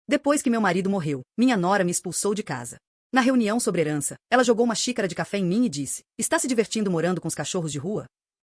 Depois que meu marido morreu, minha nora me expulsou de casa. Na reunião sobre herança, ela jogou uma xícara de café em mim e disse: "Está se divertindo morando com os cachorros de rua?"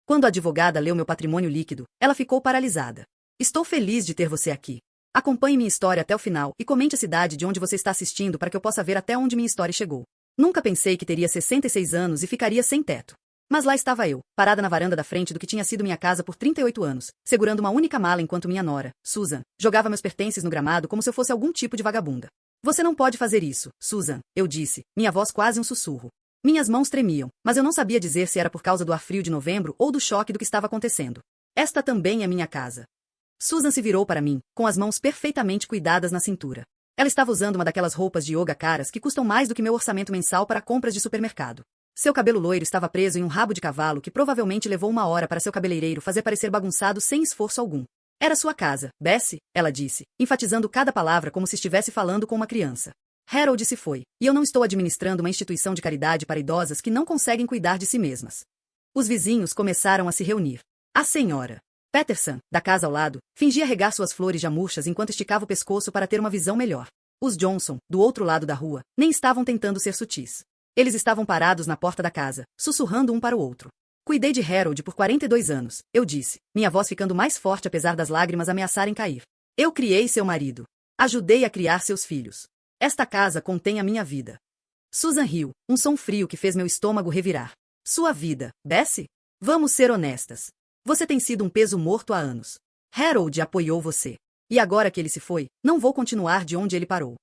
Quando a advogada leu meu patrimônio líquido, ela ficou paralisada. "Estou feliz de ter você aqui. Acompanhe minha história até o final e comente a cidade de onde você está assistindo para que eu possa ver até onde minha história chegou. Nunca pensei que teria 66 anos e ficaria sem teto. Mas lá estava eu, parada na varanda da frente do que tinha sido minha casa por 38 anos, segurando uma única mala enquanto minha nora, Susan, jogava meus pertences no gramado como se eu fosse algum tipo de vagabunda. Você não pode fazer isso, Susan, eu disse, minha voz quase um sussurro. Minhas mãos tremiam, mas eu não sabia dizer se era por causa do ar frio de novembro ou do choque do que estava acontecendo. Esta também é minha casa. Susan se virou para mim, com as mãos perfeitamente cuidadas na cintura. Ela estava usando uma daquelas roupas de yoga caras que custam mais do que meu orçamento mensal para compras de supermercado. Seu cabelo loiro estava preso em um rabo de cavalo que provavelmente levou 1 hora para seu cabeleireiro fazer parecer bagunçado sem esforço algum. Era sua casa, Bessie, ela disse, enfatizando cada palavra como se estivesse falando com uma criança. Harold se foi, e eu não estou administrando uma instituição de caridade para idosas que não conseguem cuidar de si mesmas. Os vizinhos começaram a se reunir. A senhora Peterson, da casa ao lado, fingia regar suas flores já murchas enquanto esticava o pescoço para ter uma visão melhor. Os Johnson, do outro lado da rua, nem estavam tentando ser sutis. Eles estavam parados na porta da casa, sussurrando um para o outro. Cuidei de Harold por 42 anos, eu disse, minha voz ficando mais forte apesar das lágrimas ameaçarem cair. Eu criei seu marido. Ajudei a criar seus filhos. Esta casa contém a minha vida. Susan riu, um som frio que fez meu estômago revirar. Sua vida, Bessie? Vamos ser honestas. Você tem sido um peso morto há anos. Harold apoiou você. E agora que ele se foi, não vou continuar de onde ele parou.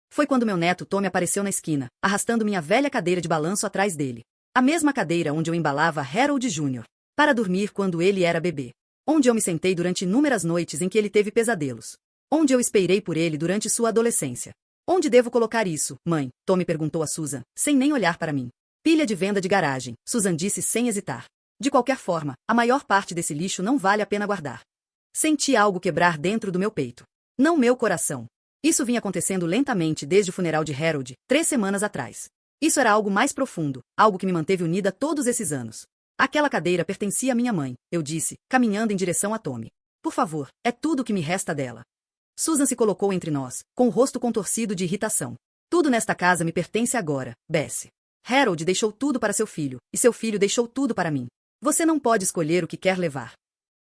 Foi quando meu neto Tommy apareceu na esquina, arrastando minha velha cadeira de balanço atrás dele. A mesma cadeira onde eu embalava Harold Jr. para dormir quando ele era bebê. Onde eu me sentei durante inúmeras noites em que ele teve pesadelos. Onde eu esperei por ele durante sua adolescência. Onde devo colocar isso, mãe? Tommy perguntou a Susan, sem nem olhar para mim. Pilha de venda de garagem, Susan disse sem hesitar. De qualquer forma, a maior parte desse lixo não vale a pena guardar. Senti algo quebrar dentro do meu peito. Não meu coração. Isso vinha acontecendo lentamente desde o funeral de Harold, 3 semanas atrás. Isso era algo mais profundo, algo que me manteve unida todos esses anos. Aquela cadeira pertencia à minha mãe, eu disse, caminhando em direção a Tommy. Por favor, é tudo o que me resta dela. Susan se colocou entre nós, com o rosto contorcido de irritação. Tudo nesta casa me pertence agora, Bessie. Harold deixou tudo para seu filho, e seu filho deixou tudo para mim. Você não pode escolher o que quer levar.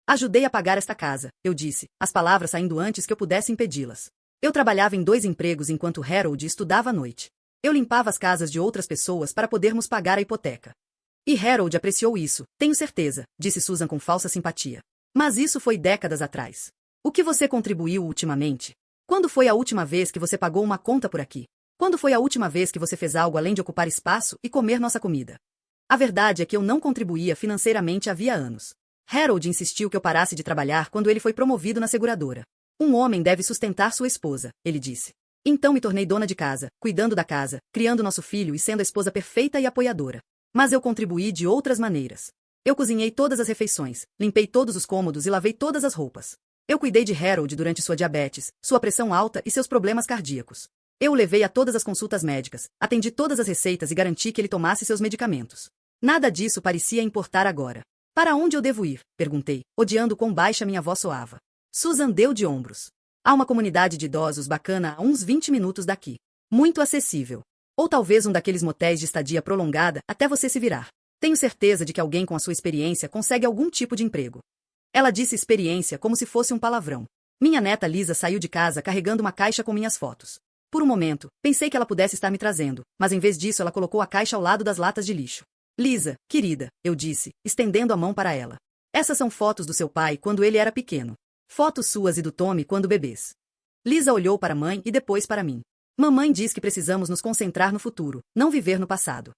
Ajudei a pagar esta casa, eu disse, as palavras saindo antes que eu pudesse impedi-las. Eu trabalhava em 2 empregos enquanto Harold estudava à noite. Eu limpava as casas de outras pessoas para podermos pagar a hipoteca. E Harold apreciou isso, tenho certeza, disse Susan com falsa simpatia. Mas isso foi décadas atrás. O que você contribuiu ultimamente? Quando foi a última vez que você pagou uma conta por aqui? Quando foi a última vez que você fez algo além de ocupar espaço e comer nossa comida? A verdade é que eu não contribuía financeiramente havia anos. Harold insistiu que eu parasse de trabalhar quando ele foi promovido na seguradora. Um homem deve sustentar sua esposa, ele disse. Então me tornei dona de casa, cuidando da casa, criando nosso filho e sendo a esposa perfeita e apoiadora. Mas eu contribuí de outras maneiras. Eu cozinhei todas as refeições, limpei todos os cômodos e lavei todas as roupas. Eu cuidei de Harold durante sua diabetes, sua pressão alta e seus problemas cardíacos. Eu o levei a todas as consultas médicas, atendi todas as receitas e garanti que ele tomasse seus medicamentos. Nada disso parecia importar agora. Para onde eu devo ir? Perguntei, odiando quão baixa minha voz soava. Susan deu de ombros. Há uma comunidade de idosos bacana a uns 20 minutos daqui. Muito acessível. Ou talvez um daqueles motéis de estadia prolongada até você se virar. Tenho certeza de que alguém com a sua experiência consegue algum tipo de emprego. Ela disse experiência como se fosse um palavrão. Minha neta Lisa saiu de casa carregando uma caixa com minhas fotos. Por um momento, pensei que ela pudesse estar me trazendo, mas em vez disso ela colocou a caixa ao lado das latas de lixo. Lisa, querida, eu disse, estendendo a mão para ela. Essas são fotos do seu pai quando ele era pequeno. Fotos suas e do Tommy quando bebês. Lisa olhou para a mãe e depois para mim. Mamãe diz que precisamos nos concentrar no futuro, não viver no passado.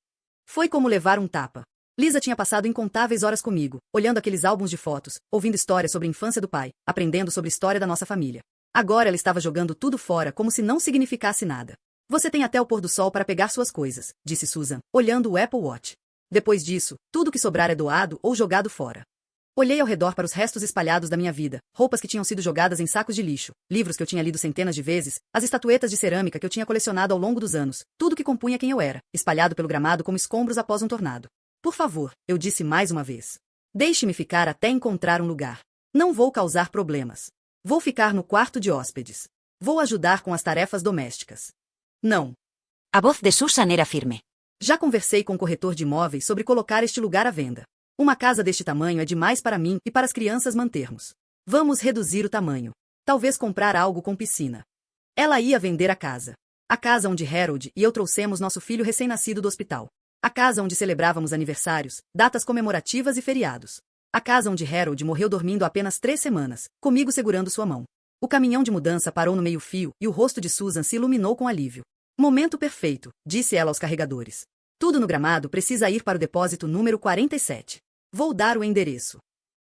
Foi como levar um tapa. Lisa tinha passado incontáveis horas comigo, olhando aqueles álbuns de fotos, ouvindo histórias sobre a infância do pai, aprendendo sobre a história da nossa família. Agora ela estava jogando tudo fora como se não significasse nada. Você tem até o pôr do sol para pegar suas coisas, disse Susan, olhando o Apple Watch. Depois disso, tudo que sobrar é doado ou jogado fora. Olhei ao redor para os restos espalhados da minha vida, roupas que tinham sido jogadas em sacos de lixo, livros que eu tinha lido centenas de vezes, as estatuetas de cerâmica que eu tinha colecionado ao longo dos anos, tudo que compunha quem eu era, espalhado pelo gramado como escombros após um tornado. Por favor, eu disse mais uma vez. Deixe-me ficar até encontrar um lugar. Não vou causar problemas. Vou ficar no quarto de hóspedes. Vou ajudar com as tarefas domésticas. Não. A voz de Susan era firme. Já conversei com o corretor de imóveis sobre colocar este lugar à venda. Uma casa deste tamanho é demais para mim e para as crianças mantermos. Vamos reduzir o tamanho. Talvez comprar algo com piscina. Ela ia vender a casa. A casa onde Harold e eu trouxemos nosso filho recém-nascido do hospital. A casa onde celebrávamos aniversários, datas comemorativas e feriados. A casa onde Harold morreu dormindo apenas 3 semanas, comigo segurando sua mão. O caminhão de mudança parou no meio-fio e o rosto de Susan se iluminou com alívio. Momento perfeito, disse ela aos carregadores. Tudo no gramado precisa ir para o depósito número 47. Vou dar o endereço.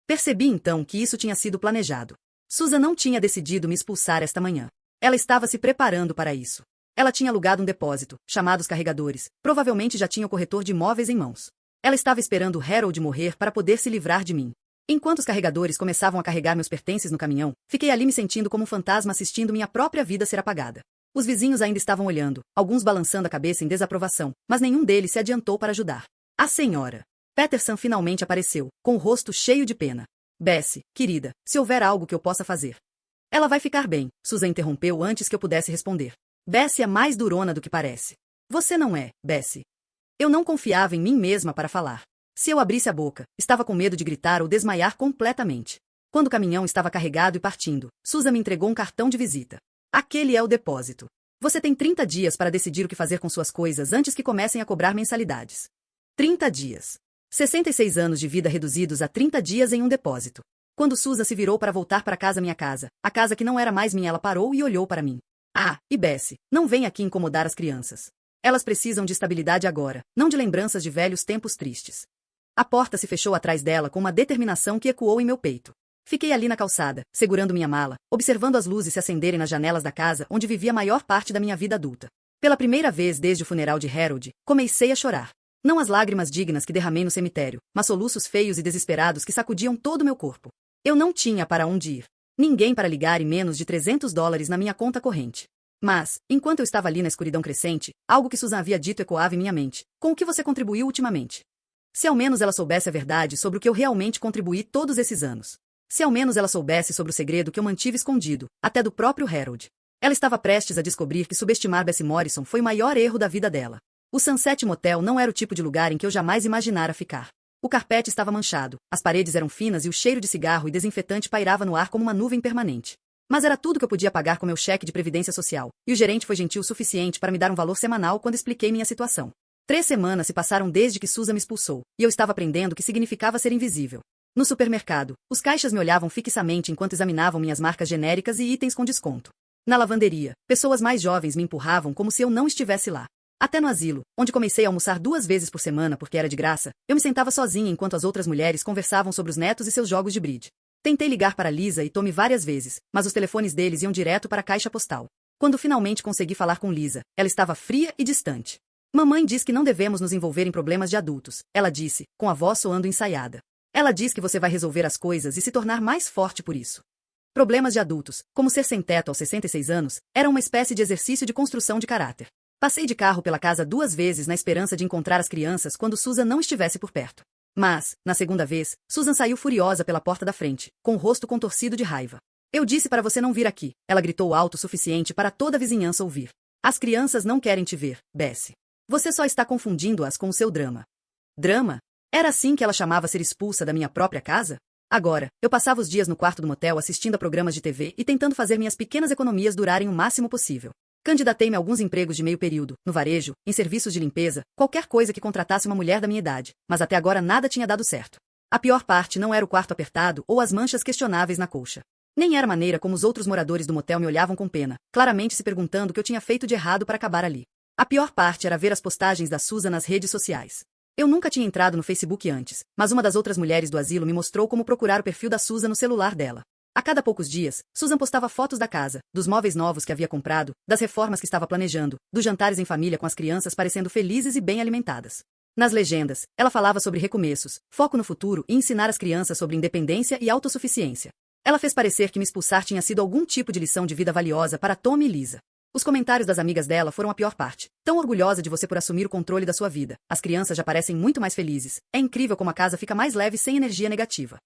Percebi então que isso tinha sido planejado. Susan não tinha decidido me expulsar esta manhã. Ela estava se preparando para isso. Ela tinha alugado um depósito, chamado os carregadores, provavelmente já tinha o corretor de imóveis em mãos. Ela estava esperando Harold morrer para poder se livrar de mim. Enquanto os carregadores começavam a carregar meus pertences no caminhão, fiquei ali me sentindo como um fantasma assistindo minha própria vida ser apagada. Os vizinhos ainda estavam olhando, alguns balançando a cabeça em desaprovação, mas nenhum deles se adiantou para ajudar. A senhora Peterson finalmente apareceu, com o rosto cheio de pena. Bessie, querida, se houver algo que eu possa fazer. Ela vai ficar bem, Susan interrompeu antes que eu pudesse responder. Bessie é mais durona do que parece. Você não é, Bessie. Eu não confiava em mim mesma para falar. Se eu abrisse a boca, estava com medo de gritar ou desmaiar completamente. Quando o caminhão estava carregado e partindo, Susan me entregou um cartão de visita. Aquele é o depósito. Você tem 30 dias para decidir o que fazer com suas coisas antes que comecem a cobrar mensalidades. 30 dias. 66 anos de vida reduzidos a 30 dias em um depósito. Quando Susan se virou para voltar para casa, minha casa, a casa que não era mais minha, ela parou e olhou para mim. Ah, e Bessie, não venha aqui incomodar as crianças. Elas precisam de estabilidade agora, não de lembranças de velhos tempos tristes. A porta se fechou atrás dela com uma determinação que ecoou em meu peito. Fiquei ali na calçada, segurando minha mala, observando as luzes se acenderem nas janelas da casa onde vivia a maior parte da minha vida adulta. Pela primeira vez desde o funeral de Harold, comecei a chorar. Não as lágrimas dignas que derramei no cemitério, mas soluços feios e desesperados que sacudiam todo o meu corpo. Eu não tinha para onde ir. Ninguém para ligar e menos de $300 na minha conta corrente. Mas, enquanto eu estava ali na escuridão crescente, algo que Susan havia dito ecoava em minha mente. Com o que você contribuiu ultimamente? Se ao menos ela soubesse a verdade sobre o que eu realmente contribuí todos esses anos. Se ao menos ela soubesse sobre o segredo que eu mantive escondido, até do próprio Harold. Ela estava prestes a descobrir que subestimar Bessie Morrison foi o maior erro da vida dela. O Sunset Motel não era o tipo de lugar em que eu jamais imaginara ficar. O carpete estava manchado, as paredes eram finas e o cheiro de cigarro e desinfetante pairava no ar como uma nuvem permanente. Mas era tudo que eu podia pagar com meu cheque de previdência social, e o gerente foi gentil o suficiente para me dar um valor semanal quando expliquei minha situação. 3 semanas se passaram desde que Susan me expulsou, e eu estava aprendendo o que significava ser invisível. No supermercado, os caixas me olhavam fixamente enquanto examinavam minhas marcas genéricas e itens com desconto. Na lavanderia, pessoas mais jovens me empurravam como se eu não estivesse lá. Até no asilo, onde comecei a almoçar 2 vezes por semana porque era de graça, eu me sentava sozinha enquanto as outras mulheres conversavam sobre os netos e seus jogos de bridge. Tentei ligar para Lisa e Tommy várias vezes, mas os telefones deles iam direto para a caixa postal. Quando finalmente consegui falar com Lisa, ela estava fria e distante. Mamãe diz que não devemos nos envolver em problemas de adultos, ela disse, com a voz soando ensaiada. Ela diz que você vai resolver as coisas e se tornar mais forte por isso. Problemas de adultos, como ser sem teto aos 66 anos, eram uma espécie de exercício de construção de caráter. Passei de carro pela casa 2 vezes na esperança de encontrar as crianças quando Susan não estivesse por perto. Mas, na segunda vez, Susan saiu furiosa pela porta da frente, com o rosto contorcido de raiva. Eu disse para você não vir aqui, ela gritou alto o suficiente para toda a vizinhança ouvir. As crianças não querem te ver, Bessie. Você só está confundindo-as com o seu drama. Drama? Era assim que ela chamava ser expulsa da minha própria casa? Agora, eu passava os dias no quarto do motel assistindo a programas de TV e tentando fazer minhas pequenas economias durarem o máximo possível. Candidatei-me a alguns empregos de meio período, no varejo, em serviços de limpeza, qualquer coisa que contratasse uma mulher da minha idade, mas até agora nada tinha dado certo. A pior parte não era o quarto apertado ou as manchas questionáveis na colcha. Nem era a maneira como os outros moradores do motel me olhavam com pena, claramente se perguntando o que eu tinha feito de errado para acabar ali. A pior parte era ver as postagens da Susan nas redes sociais. Eu nunca tinha entrado no Facebook antes, mas uma das outras mulheres do asilo me mostrou como procurar o perfil da Susan no celular dela. A cada poucos dias, Susan postava fotos da casa, dos móveis novos que havia comprado, das reformas que estava planejando, dos jantares em família com as crianças parecendo felizes e bem alimentadas. Nas legendas, ela falava sobre recomeços, foco no futuro e ensinar as crianças sobre independência e autossuficiência. Ela fez parecer que me expulsar tinha sido algum tipo de lição de vida valiosa para Tommy e Lisa. Os comentários das amigas dela foram a pior parte. Tão orgulhosa de você por assumir o controle da sua vida. As crianças já parecem muito mais felizes. É incrível como a casa fica mais leve sem energia negativa.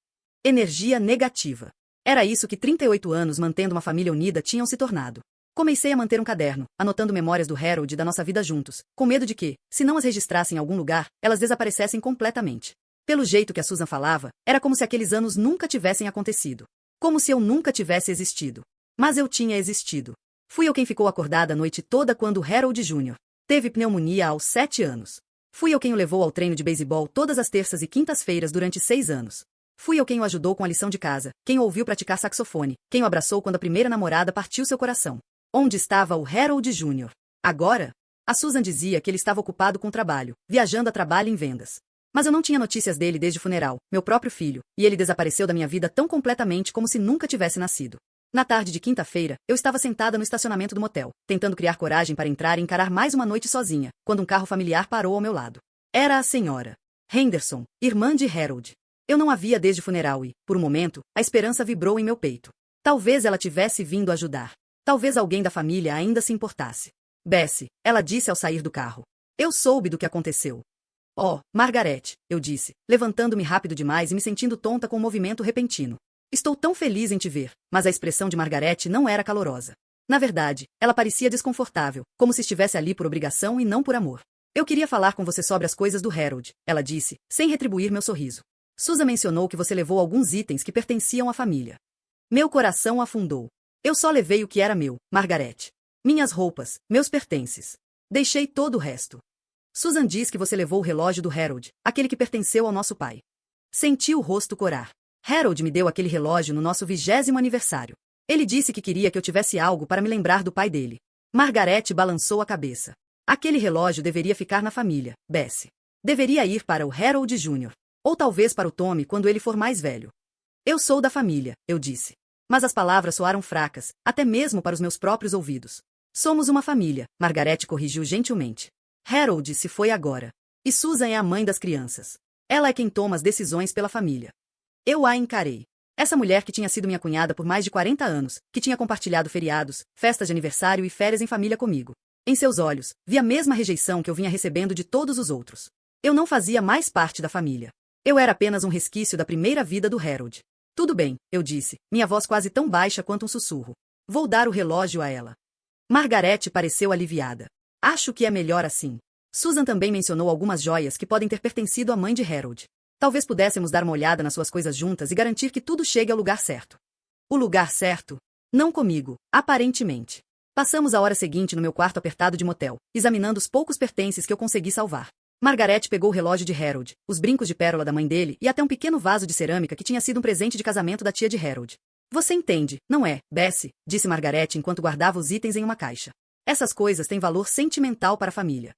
Energia negativa. Era isso que 38 anos mantendo uma família unida tinham se tornado. Comecei a manter um caderno, anotando memórias do Harold e da nossa vida juntos, com medo de que, se não as registrasse em algum lugar, elas desaparecessem completamente. Pelo jeito que a Susan falava, era como se aqueles anos nunca tivessem acontecido. Como se eu nunca tivesse existido. Mas eu tinha existido. Fui eu quem ficou acordada a noite toda quando Harold Jr. teve pneumonia aos 7 anos. Fui eu quem o levou ao treino de beisebol todas as terças e quintas-feiras durante 6 anos. Fui eu quem o ajudou com a lição de casa, quem o ouviu praticar saxofone, quem o abraçou quando a primeira namorada partiu seu coração. Onde estava o Harold Jr. agora? A Susan dizia que ele estava ocupado com trabalho, viajando a trabalho em vendas. Mas eu não tinha notícias dele desde o funeral, meu próprio filho, e ele desapareceu da minha vida tão completamente como se nunca tivesse nascido. Na tarde de quinta-feira, eu estava sentada no estacionamento do motel, tentando criar coragem para entrar e encarar mais uma noite sozinha, quando um carro familiar parou ao meu lado. Era a senhora Henderson, irmã de Harold. Eu não a via desde o funeral e, por um momento, a esperança vibrou em meu peito. Talvez ela tivesse vindo ajudar. Talvez alguém da família ainda se importasse. Bessie, ela disse ao sair do carro. Eu soube do que aconteceu. Oh, Margaret, eu disse, levantando-me rápido demais e me sentindo tonta com um movimento repentino. Estou tão feliz em te ver, mas a expressão de Margaret não era calorosa. Na verdade, ela parecia desconfortável, como se estivesse ali por obrigação e não por amor. Eu queria falar com você sobre as coisas do Harold, ela disse, sem retribuir meu sorriso. Susan mencionou que você levou alguns itens que pertenciam à família. Meu coração afundou. Eu só levei o que era meu, Margaret. Minhas roupas, meus pertences. Deixei todo o resto. Susan diz que você levou o relógio do Harold, aquele que pertenceu ao nosso pai. Senti o rosto corar. Harold me deu aquele relógio no nosso 20º aniversário. Ele disse que queria que eu tivesse algo para me lembrar do pai dele. Margaret balançou a cabeça. Aquele relógio deveria ficar na família, Bessie. Deveria ir para o Harold Jr. Ou talvez para o Tommy quando ele for mais velho. Eu sou da família, eu disse. Mas as palavras soaram fracas, até mesmo para os meus próprios ouvidos. Somos uma família, Margaret corrigiu gentilmente. Harold se foi agora. E Susan é a mãe das crianças. Ela é quem toma as decisões pela família. Eu a encarei. Essa mulher que tinha sido minha cunhada por mais de 40 anos, que tinha compartilhado feriados, festas de aniversário e férias em família comigo. Em seus olhos, vi a mesma rejeição que eu vinha recebendo de todos os outros. Eu não fazia mais parte da família. Eu era apenas um resquício da primeira vida do Harold. Tudo bem, eu disse, minha voz quase tão baixa quanto um sussurro. Vou dar o relógio a ela. Margaret pareceu aliviada. Acho que é melhor assim. Susan também mencionou algumas joias que podem ter pertencido à mãe de Harold. Talvez pudéssemos dar uma olhada nas suas coisas juntas e garantir que tudo chegue ao lugar certo. O lugar certo? Não comigo, aparentemente. Passamos a hora seguinte no meu quarto apertado de motel, examinando os poucos pertences que eu consegui salvar. Margaret pegou o relógio de Harold, os brincos de pérola da mãe dele e até um pequeno vaso de cerâmica que tinha sido um presente de casamento da tia de Harold. Você entende, não é, Bessie? Disse Margaret enquanto guardava os itens em uma caixa. Essas coisas têm valor sentimental para a família.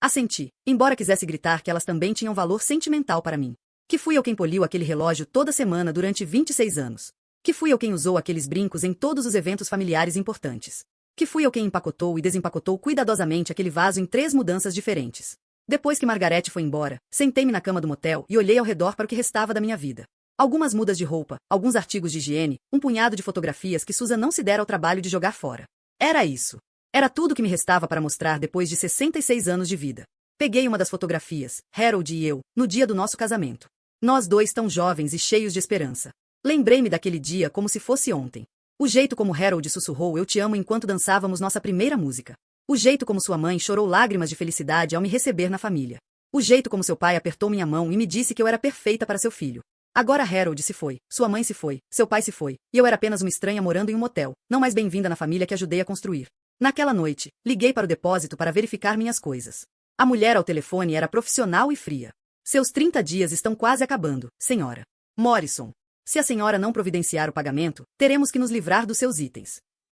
Assenti, embora quisesse gritar que elas também tinham valor sentimental para mim. Que fui eu quem poliu aquele relógio toda semana durante 26 anos. Que fui eu quem usou aqueles brincos em todos os eventos familiares importantes. Que fui eu quem empacotou e desempacotou cuidadosamente aquele vaso em 3 mudanças diferentes. Depois que Margaret foi embora, sentei-me na cama do motel e olhei ao redor para o que restava da minha vida. Algumas mudas de roupa, alguns artigos de higiene, um punhado de fotografias que Susan não se dera ao trabalho de jogar fora. Era isso. Era tudo que me restava para mostrar depois de 66 anos de vida. Peguei uma das fotografias, Harold e eu, no dia do nosso casamento. Nós dois tão jovens e cheios de esperança. Lembrei-me daquele dia como se fosse ontem. O jeito como Harold sussurrou "Eu te amo" enquanto dançávamos nossa primeira música. O jeito como sua mãe chorou lágrimas de felicidade ao me receber na família. O jeito como seu pai apertou minha mão e me disse que eu era perfeita para seu filho. Agora Harold se foi, sua mãe se foi, seu pai se foi, e eu era apenas uma estranha morando em um motel, não mais bem-vinda na família que ajudei a construir. Naquela noite, liguei para o depósito para verificar minhas coisas. A mulher ao telefone era profissional e fria. Seus 30 dias estão quase acabando, senhora Morrison. Se a senhora não providenciar o pagamento, teremos que nos livrar dos seus itens.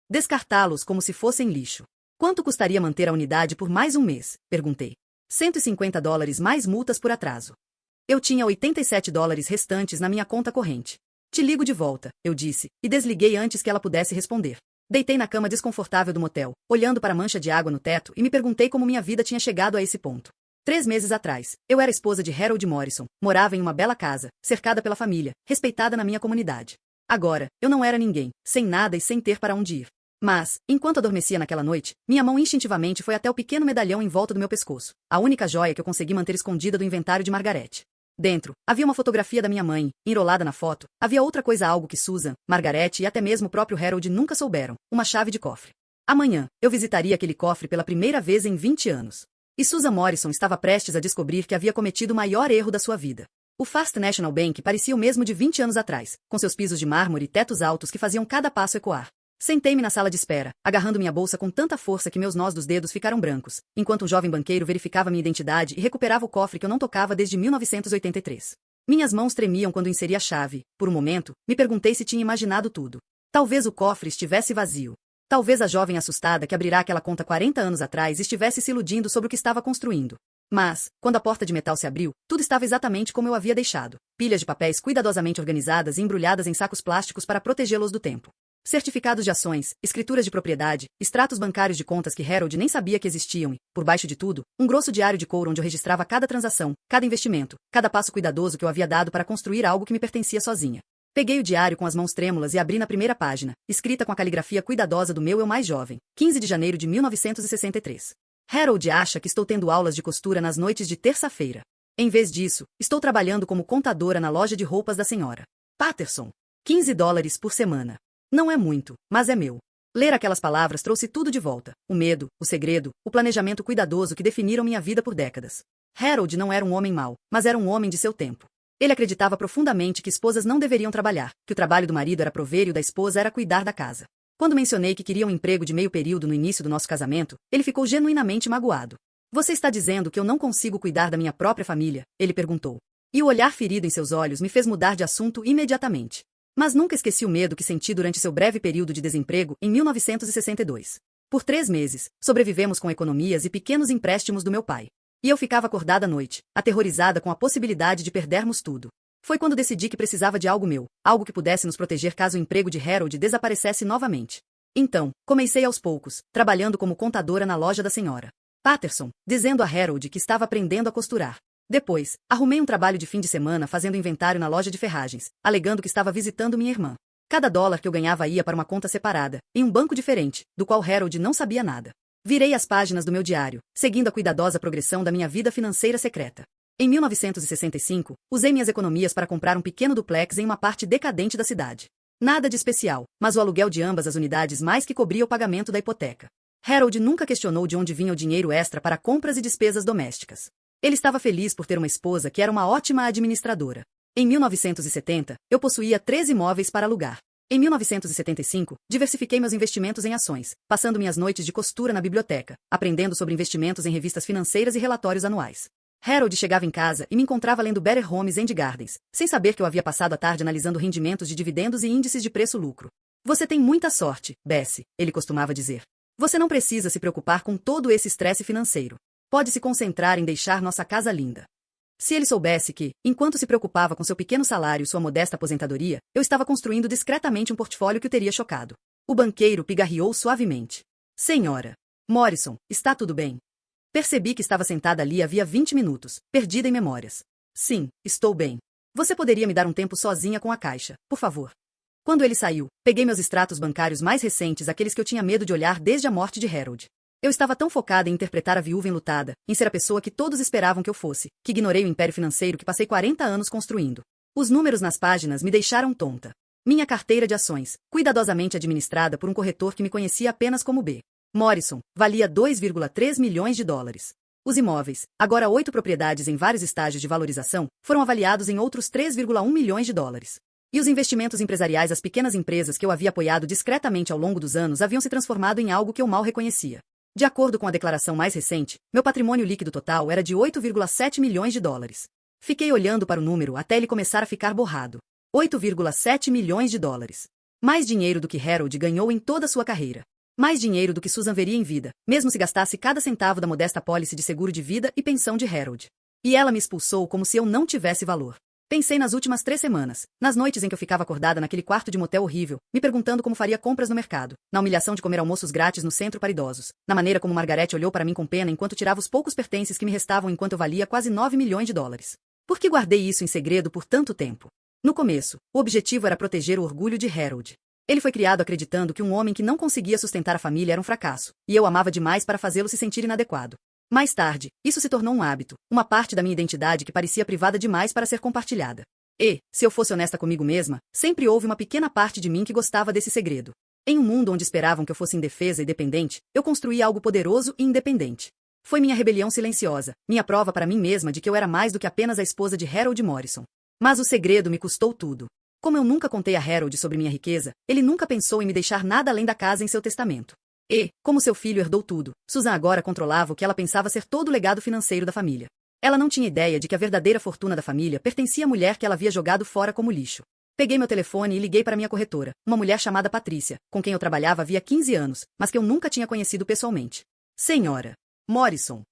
Descartá-los como se fossem lixo. Quanto custaria manter a unidade por mais um mês? Perguntei. $150 mais multas por atraso. Eu tinha $87 restantes na minha conta corrente. Te ligo de volta, eu disse, e desliguei antes que ela pudesse responder. Deitei na cama desconfortável do motel, olhando para a mancha de água no teto e me perguntei como minha vida tinha chegado a esse ponto. 3 meses atrás, eu era esposa de Harold Morrison, morava em uma bela casa, cercada pela família, respeitada na minha comunidade. Agora, eu não era ninguém, sem nada e sem ter para onde ir. Mas, enquanto adormecia naquela noite, minha mão instintivamente foi até o pequeno medalhão em volta do meu pescoço, a única joia que eu consegui manter escondida do inventário de Margaret. Dentro, havia uma fotografia da minha mãe, enrolada na foto, havia outra coisa, algo que Susan, Margaret e até mesmo o próprio Harold nunca souberam, uma chave de cofre. Amanhã, eu visitaria aquele cofre pela primeira vez em 20 anos. E Susan Morrison estava prestes a descobrir que havia cometido o maior erro da sua vida. O First National Bank parecia o mesmo de 20 anos atrás, com seus pisos de mármore e tetos altos que faziam cada passo ecoar. Sentei-me na sala de espera, agarrando minha bolsa com tanta força que meus nós dos dedos ficaram brancos, enquanto um jovem banqueiro verificava minha identidade e recuperava o cofre que eu não tocava desde 1983. Minhas mãos tremiam quando inseri a chave. Por um momento, me perguntei se tinha imaginado tudo. Talvez o cofre estivesse vazio. Talvez a jovem assustada que abrirá aquela conta 40 anos atrás estivesse se iludindo sobre o que estava construindo. Mas, quando a porta de metal se abriu, tudo estava exatamente como eu havia deixado. Pilhas de papéis cuidadosamente organizadas e embrulhadas em sacos plásticos para protegê-los do tempo. Certificados de ações, escrituras de propriedade, extratos bancários de contas que Harold nem sabia que existiam e, por baixo de tudo, um grosso diário de couro onde eu registrava cada transação, cada investimento, cada passo cuidadoso que eu havia dado para construir algo que me pertencia sozinha. Peguei o diário com as mãos trêmulas e abri na primeira página, escrita com a caligrafia cuidadosa do meu eu mais jovem, 15 de janeiro de 1963. Harold acha que estou tendo aulas de costura nas noites de terça-feira. Em vez disso, estou trabalhando como contadora na loja de roupas da senhora Patterson. $15 por semana. Não é muito, mas é meu. Ler aquelas palavras trouxe tudo de volta. O medo, o segredo, o planejamento cuidadoso que definiram minha vida por décadas. Harold não era um homem mau, mas era um homem de seu tempo. Ele acreditava profundamente que esposas não deveriam trabalhar, que o trabalho do marido era prover e o da esposa era cuidar da casa. Quando mencionei que queria um emprego de meio período no início do nosso casamento, ele ficou genuinamente magoado. Você está dizendo que eu não consigo cuidar da minha própria família? Ele perguntou. E o olhar ferido em seus olhos me fez mudar de assunto imediatamente. Mas nunca esqueci o medo que senti durante seu breve período de desemprego em 1962. Por 3 meses, sobrevivemos com economias e pequenos empréstimos do meu pai. E eu ficava acordada à noite, aterrorizada com a possibilidade de perdermos tudo. Foi quando decidi que precisava de algo meu, algo que pudesse nos proteger caso o emprego de Harold desaparecesse novamente. Então, comecei aos poucos, trabalhando como contadora na loja da senhora Patterson, dizendo a Harold que estava aprendendo a costurar. Depois, arrumei um trabalho de fim de semana fazendo inventário na loja de ferragens, alegando que estava visitando minha irmã. Cada dólar que eu ganhava ia para uma conta separada, em um banco diferente, do qual Harold não sabia nada. Virei as páginas do meu diário, seguindo a cuidadosa progressão da minha vida financeira secreta. Em 1965, usei minhas economias para comprar um pequeno duplex em uma parte decadente da cidade. Nada de especial, mas o aluguel de ambas as unidades mais que cobria o pagamento da hipoteca. Harold nunca questionou de onde vinha o dinheiro extra para compras e despesas domésticas. Ele estava feliz por ter uma esposa que era uma ótima administradora. Em 1970, eu possuía 13 imóveis para alugar. Em 1975, diversifiquei meus investimentos em ações, passando minhas noites de costura na biblioteca, aprendendo sobre investimentos em revistas financeiras e relatórios anuais. Harold chegava em casa e me encontrava lendo Better Homes and Gardens, sem saber que eu havia passado a tarde analisando rendimentos de dividendos e índices de preço-lucro. Você tem muita sorte, Bessie, ele costumava dizer. Você não precisa se preocupar com todo esse estresse financeiro. Pode se concentrar em deixar nossa casa linda. Se ele soubesse que, enquanto se preocupava com seu pequeno salário e sua modesta aposentadoria, eu estava construindo discretamente um portfólio que o teria chocado. O banqueiro pigarreou suavemente. Senhora Morrison, está tudo bem? Percebi que estava sentada ali havia 20 minutos, perdida em memórias. Sim, estou bem. Você poderia me dar um tempo sozinha com a caixa, por favor? Quando ele saiu, peguei meus extratos bancários mais recentes, aqueles que eu tinha medo de olhar desde a morte de Harold. Eu estava tão focada em interpretar a viúva enlutada, em ser a pessoa que todos esperavam que eu fosse, que ignorei o império financeiro que passei 40 anos construindo. Os números nas páginas me deixaram tonta. Minha carteira de ações, cuidadosamente administrada por um corretor que me conhecia apenas como B. Morrison, valia 2,3 milhões de dólares. Os imóveis, agora 8 propriedades em vários estágios de valorização, foram avaliados em outros 3,1 milhões de dólares. E os investimentos empresariais, as pequenas empresas que eu havia apoiado discretamente ao longo dos anos, haviam se transformado em algo que eu mal reconhecia. De acordo com a declaração mais recente, meu patrimônio líquido total era de 8,7 milhões de dólares. Fiquei olhando para o número até ele começar a ficar borrado. 8,7 milhões de dólares. Mais dinheiro do que Harold ganhou em toda a sua carreira. Mais dinheiro do que Susan veria em vida, mesmo se gastasse cada centavo da modesta apólice de seguro de vida e pensão de Harold. E ela me expulsou como se eu não tivesse valor. Pensei nas últimas 3 semanas, nas noites em que eu ficava acordada naquele quarto de motel horrível, me perguntando como faria compras no mercado, na humilhação de comer almoços grátis no centro para idosos, na maneira como Margaret olhou para mim com pena enquanto tirava os poucos pertences que me restavam enquanto eu valia quase 9 milhões de dólares. Por que guardei isso em segredo por tanto tempo? No começo, o objetivo era proteger o orgulho de Harold. Ele foi criado acreditando que um homem que não conseguia sustentar a família era um fracasso, e eu amava demais para fazê-lo se sentir inadequado. Mais tarde, isso se tornou um hábito, uma parte da minha identidade que parecia privada demais para ser compartilhada. E, se eu fosse honesta comigo mesma, sempre houve uma pequena parte de mim que gostava desse segredo. Em um mundo onde esperavam que eu fosse indefesa e dependente, eu construí algo poderoso e independente. Foi minha rebelião silenciosa, minha prova para mim mesma de que eu era mais do que apenas a esposa de Harold Morrison. Mas o segredo me custou tudo. Como eu nunca contei a Harold sobre minha riqueza, ele nunca pensou em me deixar nada além da casa em seu testamento. E, como seu filho herdou tudo, Susan agora controlava o que ela pensava ser todo o legado financeiro da família. Ela não tinha ideia de que a verdadeira fortuna da família pertencia à mulher que ela havia jogado fora como lixo. Peguei meu telefone e liguei para minha corretora, uma mulher chamada Patrícia, com quem eu trabalhava havia 15 anos, mas que eu nunca tinha conhecido pessoalmente. Senhora Morrison.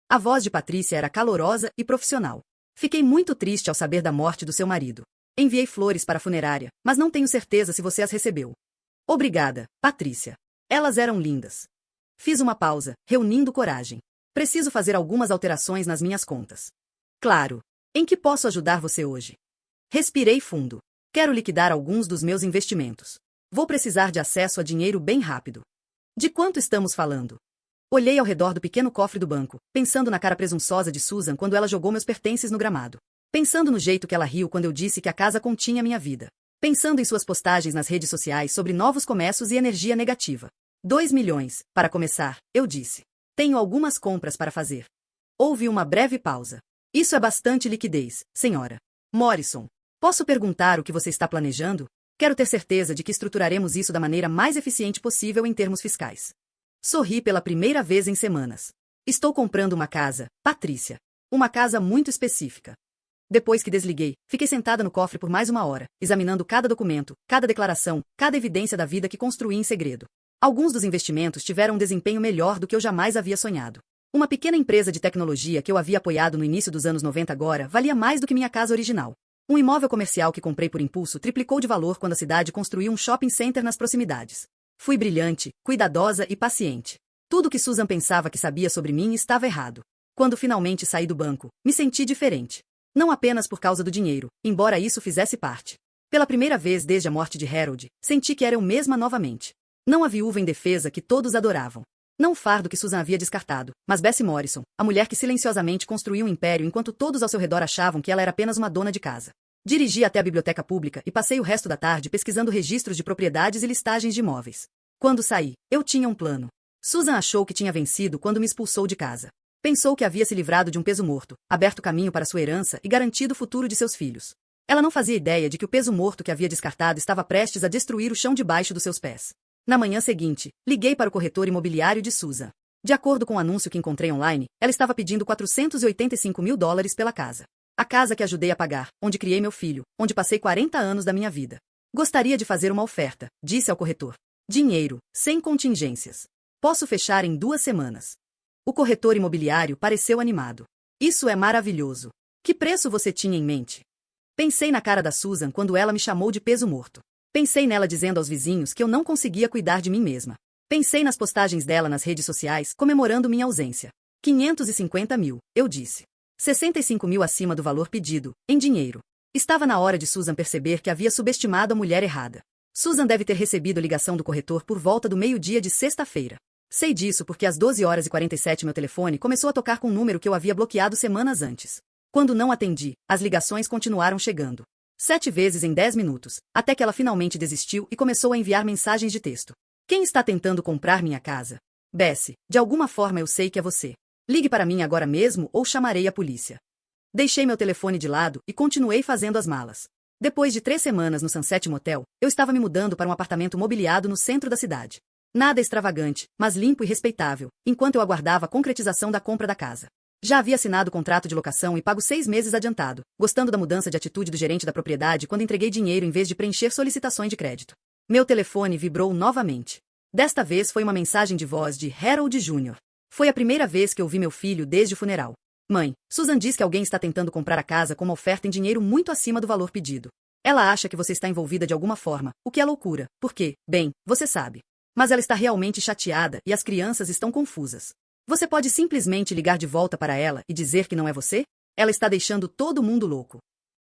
A voz de Patrícia era calorosa e profissional. Fiquei muito triste ao saber da morte do seu marido. Enviei flores para a funerária, mas não tenho certeza se você as recebeu. Obrigada, Patrícia. Elas eram lindas. Fiz uma pausa, reunindo coragem. Preciso fazer algumas alterações nas minhas contas. Claro. Em que posso ajudar você hoje? Respirei fundo. Quero liquidar alguns dos meus investimentos. Vou precisar de acesso a dinheiro bem rápido. De quanto estamos falando? Olhei ao redor do pequeno cofre do banco, pensando na cara presunçosa de Susan quando ela jogou meus pertences no gramado. Pensando no jeito que ela riu quando eu disse que a casa continha minha vida. Pensando em suas postagens nas redes sociais sobre novos começos e energia negativa. 2 milhões, para começar, eu disse. Tenho algumas compras para fazer. Houve uma breve pausa. Isso é bastante liquidez, senhora Morrison. Posso perguntar o que você está planejando? Quero ter certeza de que estruturaremos isso da maneira mais eficiente possível em termos fiscais. Sorri pela primeira vez em semanas. Estou comprando uma casa, Patrícia. Uma casa muito específica. Depois que desliguei, fiquei sentada no cofre por mais uma hora, examinando cada documento, cada declaração, cada evidência da vida que construí em segredo. Alguns dos investimentos tiveram um desempenho melhor do que eu jamais havia sonhado. Uma pequena empresa de tecnologia que eu havia apoiado no início dos anos 90 agora valia mais do que minha casa original. Um imóvel comercial que comprei por impulso triplicou de valor quando a cidade construiu um shopping center nas proximidades. Fui brilhante, cuidadosa e paciente. Tudo que Susan pensava que sabia sobre mim estava errado. Quando finalmente saí do banco, me senti diferente. Não apenas por causa do dinheiro, embora isso fizesse parte. Pela primeira vez desde a morte de Harold, senti que era eu mesma novamente. Não a viúva indefesa que todos adoravam. Não o fardo que Susan havia descartado, mas Bessie Morrison, a mulher que silenciosamente construiu um império enquanto todos ao seu redor achavam que ela era apenas uma dona de casa. Dirigi até a biblioteca pública e passei o resto da tarde pesquisando registros de propriedades e listagens de imóveis. Quando saí, eu tinha um plano. Susan achou que tinha vencido quando me expulsou de casa. Pensou que havia se livrado de um peso morto, aberto caminho para sua herança e garantido o futuro de seus filhos. Ela não fazia ideia de que o peso morto que havia descartado estava prestes a destruir o chão debaixo dos seus pés. Na manhã seguinte, liguei para o corretor imobiliário de Susan. De acordo com o anúncio que encontrei online, ela estava pedindo $485 mil pela casa. A casa que ajudei a pagar, onde criei meu filho, onde passei 40 anos da minha vida. Gostaria de fazer uma oferta, disse ao corretor. Dinheiro, sem contingências. Posso fechar em 2 semanas. O corretor imobiliário pareceu animado. Isso é maravilhoso. Que preço você tinha em mente? Pensei na cara da Susan quando ela me chamou de peso morto. Pensei nela dizendo aos vizinhos que eu não conseguia cuidar de mim mesma. Pensei nas postagens dela nas redes sociais comemorando minha ausência. 550 mil, eu disse. 65 mil acima do valor pedido, em dinheiro. Estava na hora de Susan perceber que havia subestimado a mulher errada. Susan deve ter recebido a ligação do corretor por volta do meio-dia de sexta-feira. Sei disso porque às 12h47 meu telefone começou a tocar com um número que eu havia bloqueado semanas antes. Quando não atendi, as ligações continuaram chegando. 7 vezes em 10 minutos, até que ela finalmente desistiu e começou a enviar mensagens de texto. Quem está tentando comprar minha casa? Bessie, de alguma forma eu sei que é você. Ligue para mim agora mesmo ou chamarei a polícia. Deixei meu telefone de lado e continuei fazendo as malas. Depois de 3 semanas no Sunset Motel, eu estava me mudando para um apartamento mobiliado no centro da cidade. Nada extravagante, mas limpo e respeitável, enquanto eu aguardava a concretização da compra da casa. Já havia assinado o contrato de locação e pago 6 meses adiantado, gostando da mudança de atitude do gerente da propriedade quando entreguei dinheiro em vez de preencher solicitações de crédito. Meu telefone vibrou novamente. Desta vez foi uma mensagem de voz de Harold Jr. Foi a primeira vez que ouvi meu filho desde o funeral. Mãe, Susan diz que alguém está tentando comprar a casa com uma oferta em dinheiro muito acima do valor pedido. Ela acha que você está envolvida de alguma forma, o que é loucura, porque, bem, você sabe. Mas ela está realmente chateada e as crianças estão confusas. Você pode simplesmente ligar de volta para ela e dizer que não é você? Ela está deixando todo mundo louco.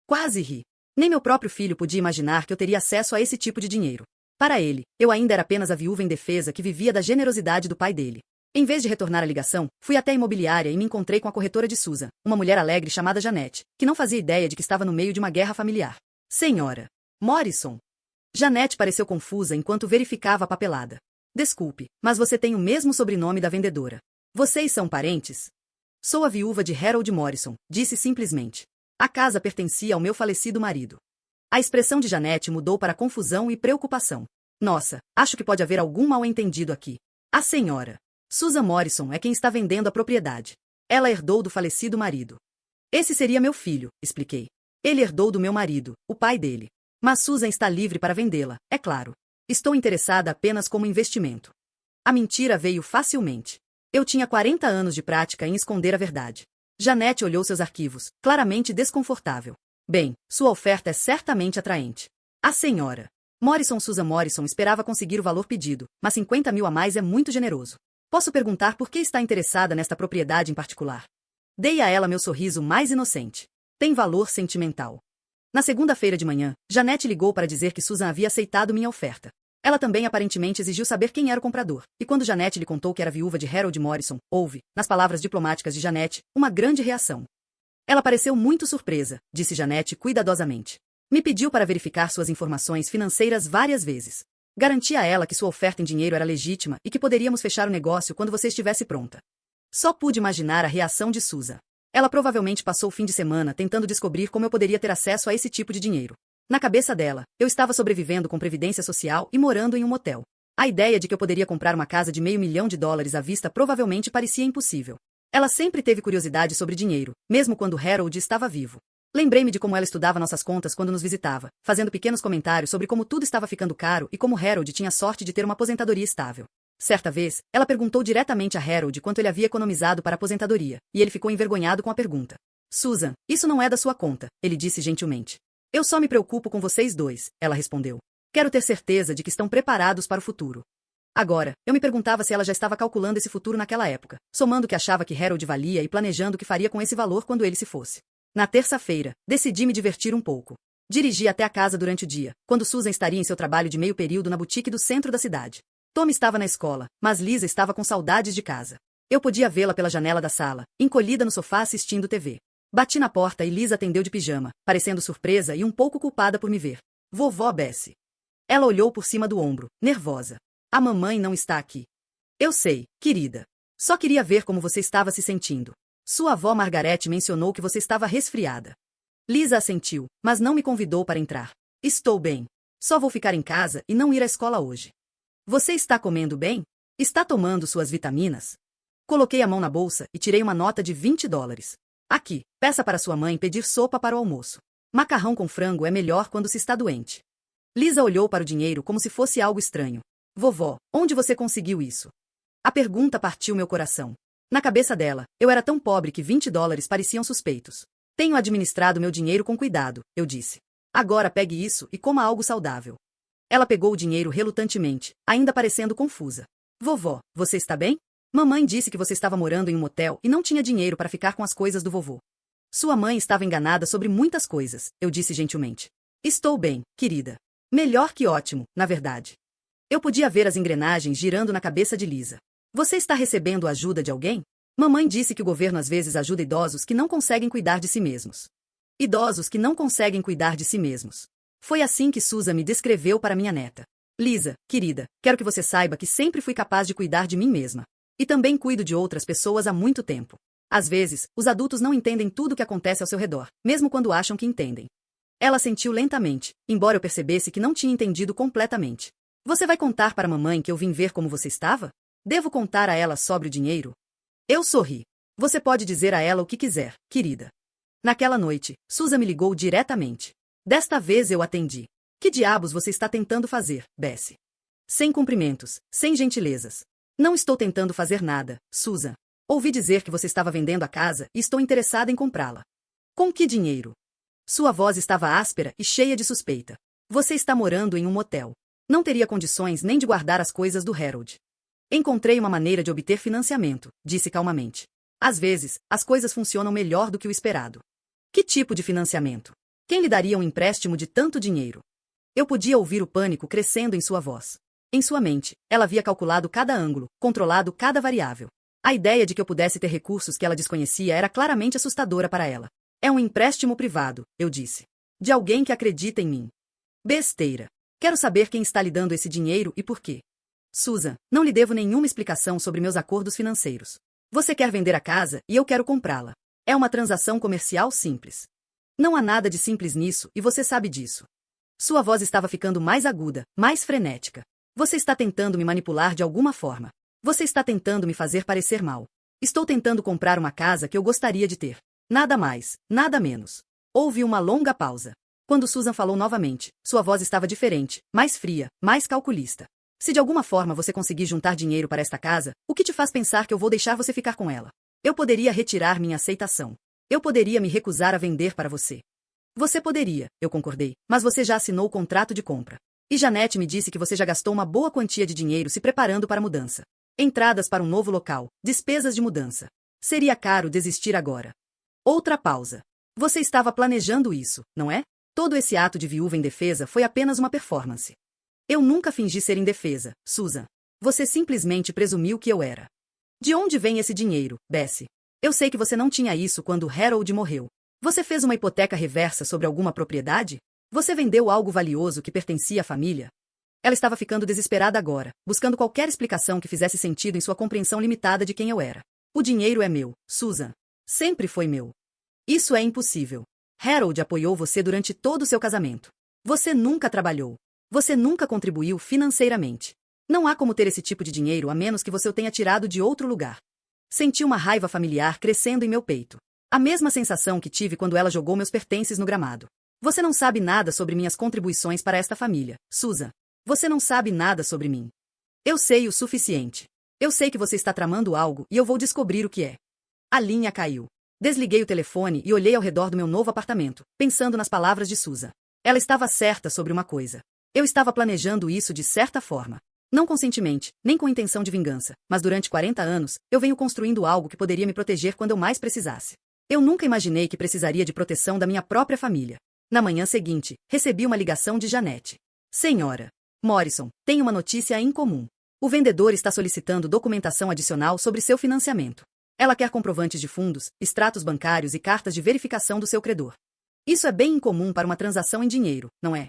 Quase ri. Nem meu próprio filho podia imaginar que eu teria acesso a esse tipo de dinheiro. Para ele, eu ainda era apenas a viúva indefesa que vivia da generosidade do pai dele. Em vez de retornar a ligação, fui até a imobiliária e me encontrei com a corretora de Susan, uma mulher alegre chamada Janete, que não fazia ideia de que estava no meio de uma guerra familiar. Senhora Morrison. Janete pareceu confusa enquanto verificava a papelada. Desculpe, mas você tem o mesmo sobrenome da vendedora. Vocês são parentes? Sou a viúva de Harold Morrison, disse simplesmente. A casa pertencia ao meu falecido marido. A expressão de Janete mudou para confusão e preocupação. Nossa, acho que pode haver algum mal-entendido aqui. A senhora Susan Morrison é quem está vendendo a propriedade. Ela herdou do falecido marido. Esse seria meu filho, expliquei. Ele herdou do meu marido, o pai dele. Mas Susan está livre para vendê-la, é claro. Estou interessada apenas como investimento. A mentira veio facilmente. Eu tinha 40 anos de prática em esconder a verdade. Janete olhou seus arquivos, claramente desconfortável. Bem, sua oferta é certamente atraente. A senhora Susan Morrison esperava conseguir o valor pedido, mas 50 mil a mais é muito generoso. Posso perguntar por que está interessada nesta propriedade em particular? Dei a ela meu sorriso mais inocente. Tem valor sentimental. Na segunda-feira de manhã, Janete ligou para dizer que Susan havia aceitado minha oferta. Ela também aparentemente exigiu saber quem era o comprador, e quando Janete lhe contou que era viúva de Harold Morrison, houve, nas palavras diplomáticas de Janete, uma grande reação. Ela pareceu muito surpresa, disse Janete cuidadosamente. Me pediu para verificar suas informações financeiras várias vezes. Garanti a ela que sua oferta em dinheiro era legítima e que poderíamos fechar o negócio quando você estivesse pronta. Só pude imaginar a reação de Susan. Ela provavelmente passou o fim de semana tentando descobrir como eu poderia ter acesso a esse tipo de dinheiro. Na cabeça dela, eu estava sobrevivendo com previdência social e morando em um motel. A ideia de que eu poderia comprar uma casa de $500 mil à vista provavelmente parecia impossível. Ela sempre teve curiosidade sobre dinheiro, mesmo quando Harold estava vivo. Lembrei-me de como ela estudava nossas contas quando nos visitava, fazendo pequenos comentários sobre como tudo estava ficando caro e como Harold tinha sorte de ter uma aposentadoria estável. Certa vez, ela perguntou diretamente a Harold quanto ele havia economizado para a aposentadoria, e ele ficou envergonhado com a pergunta. Susan, isso não é da sua conta, ele disse gentilmente. Eu só me preocupo com vocês dois, ela respondeu. Quero ter certeza de que estão preparados para o futuro. Agora, eu me perguntava se ela já estava calculando esse futuro naquela época, somando o que achava que Harold valia e planejando o que faria com esse valor quando ele se fosse. Na terça-feira, decidi me divertir um pouco. Dirigi até a casa durante o dia, quando Susan estaria em seu trabalho de meio período na boutique do centro da cidade. Tom estava na escola, mas Lisa estava com saudades de casa. Eu podia vê-la pela janela da sala, encolhida no sofá assistindo TV. Bati na porta e Lisa atendeu de pijama, parecendo surpresa e um pouco culpada por me ver. Vovó Bessie. Ela olhou por cima do ombro, nervosa. A mamãe não está aqui. Eu sei, querida. Só queria ver como você estava se sentindo. Sua avó Margaret mencionou que você estava resfriada. Lisa assentiu, mas não me convidou para entrar. Estou bem. Só vou ficar em casa e não ir à escola hoje. Você está comendo bem? Está tomando suas vitaminas? Coloquei a mão na bolsa e tirei uma nota de $20. Aqui, peça para sua mãe pedir sopa para o almoço. Macarrão com frango é melhor quando se está doente. Lisa olhou para o dinheiro como se fosse algo estranho. Vovó, onde você conseguiu isso? A pergunta partiu meu coração. Na cabeça dela, eu era tão pobre que $20 pareciam suspeitos. Tenho administrado meu dinheiro com cuidado, eu disse. Agora pegue isso e coma algo saudável. Ela pegou o dinheiro relutantemente, ainda parecendo confusa. Vovó, você está bem? Mamãe disse que você estava morando em um motel e não tinha dinheiro para ficar com as coisas do vovô. Sua mãe estava enganada sobre muitas coisas, eu disse gentilmente. Estou bem, querida. Melhor que ótimo, na verdade. Eu podia ver as engrenagens girando na cabeça de Lisa. Você está recebendo a ajuda de alguém? Mamãe disse que o governo às vezes ajuda idosos que não conseguem cuidar de si mesmos. Idosos que não conseguem cuidar de si mesmos. Foi assim que Susan me descreveu para minha neta. Lisa, querida, quero que você saiba que sempre fui capaz de cuidar de mim mesma. E também cuido de outras pessoas há muito tempo. Às vezes, os adultos não entendem tudo o que acontece ao seu redor, mesmo quando acham que entendem. Ela sentiu lentamente, embora eu percebesse que não tinha entendido completamente. Você vai contar para a mamãe que eu vim ver como você estava? Devo contar a ela sobre o dinheiro? Eu sorri. Você pode dizer a ela o que quiser, querida. Naquela noite, Susan me ligou diretamente. Desta vez eu atendi. Que diabos você está tentando fazer, Bessie? Sem cumprimentos, sem gentilezas. Não estou tentando fazer nada, Susan. Ouvi dizer que você estava vendendo a casa e estou interessada em comprá-la. Com que dinheiro? Sua voz estava áspera e cheia de suspeita. Você está morando em um motel. Não teria condições nem de guardar as coisas do Harold. Encontrei uma maneira de obter financiamento, disse calmamente. Às vezes, as coisas funcionam melhor do que o esperado. Que tipo de financiamento? Quem lhe daria um empréstimo de tanto dinheiro? Eu podia ouvir o pânico crescendo em sua voz. Em sua mente, ela havia calculado cada ângulo, controlado cada variável. A ideia de que eu pudesse ter recursos que ela desconhecia era claramente assustadora para ela. É um empréstimo privado, eu disse. De alguém que acredita em mim. Besteira. Quero saber quem está lhe dando esse dinheiro e por quê. Susan, não lhe devo nenhuma explicação sobre meus acordos financeiros. Você quer vender a casa e eu quero comprá-la. É uma transação comercial simples. Não há nada de simples nisso e você sabe disso. Sua voz estava ficando mais aguda, mais frenética. Você está tentando me manipular de alguma forma. Você está tentando me fazer parecer mal. Estou tentando comprar uma casa que eu gostaria de ter. Nada mais, nada menos. Houve uma longa pausa. Quando Susan falou novamente, sua voz estava diferente, mais fria, mais calculista. Se de alguma forma você conseguir juntar dinheiro para esta casa, o que te faz pensar que eu vou deixar você ficar com ela? Eu poderia retirar minha aceitação. Eu poderia me recusar a vender para você. Você poderia, eu concordei, mas você já assinou o contrato de compra. E Janete me disse que você já gastou uma boa quantia de dinheiro se preparando para a mudança. Entradas para um novo local, despesas de mudança. Seria caro desistir agora. Outra pausa. Você estava planejando isso, não é? Todo esse ato de viúva indefesa foi apenas uma performance. Eu nunca fingi ser indefesa, Susan. Você simplesmente presumiu que eu era. De onde vem esse dinheiro, Bessie? Eu sei que você não tinha isso quando Harold morreu. Você fez uma hipoteca reversa sobre alguma propriedade? Você vendeu algo valioso que pertencia à família? Ela estava ficando desesperada agora, buscando qualquer explicação que fizesse sentido em sua compreensão limitada de quem eu era. O dinheiro é meu, Susan. Sempre foi meu. Isso é impossível. Harold apoiou você durante todo o seu casamento. Você nunca trabalhou. Você nunca contribuiu financeiramente. Não há como ter esse tipo de dinheiro a menos que você o tenha tirado de outro lugar. Senti uma raiva familiar crescendo em meu peito. A mesma sensação que tive quando ela jogou meus pertences no gramado. Você não sabe nada sobre minhas contribuições para esta família, Susan. Você não sabe nada sobre mim. Eu sei o suficiente. Eu sei que você está tramando algo e eu vou descobrir o que é. A linha caiu. Desliguei o telefone e olhei ao redor do meu novo apartamento, pensando nas palavras de Susan. Ela estava certa sobre uma coisa. Eu estava planejando isso de certa forma. Não conscientemente, nem com intenção de vingança, mas durante 40 anos, eu venho construindo algo que poderia me proteger quando eu mais precisasse. Eu nunca imaginei que precisaria de proteção da minha própria família. Na manhã seguinte, recebi uma ligação de Janete. Senhora Morrison, tem uma notícia incomum. O vendedor está solicitando documentação adicional sobre seu financiamento. Ela quer comprovantes de fundos, extratos bancários e cartas de verificação do seu credor. Isso é bem incomum para uma transação em dinheiro, não é?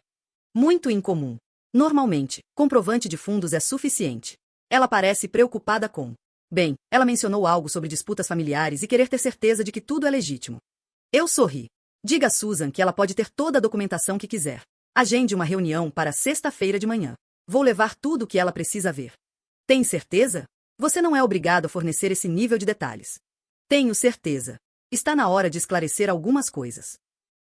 Muito incomum. Normalmente, comprovante de fundos é suficiente. Ela parece preocupada com. Bem, ela mencionou algo sobre disputas familiares e querer ter certeza de que tudo é legítimo. Eu sorri. Diga a Susan que ela pode ter toda a documentação que quiser. Agende uma reunião para sexta-feira de manhã. Vou levar tudo o que ela precisa ver. Tem certeza? Você não é obrigado a fornecer esse nível de detalhes. Tenho certeza. Está na hora de esclarecer algumas coisas.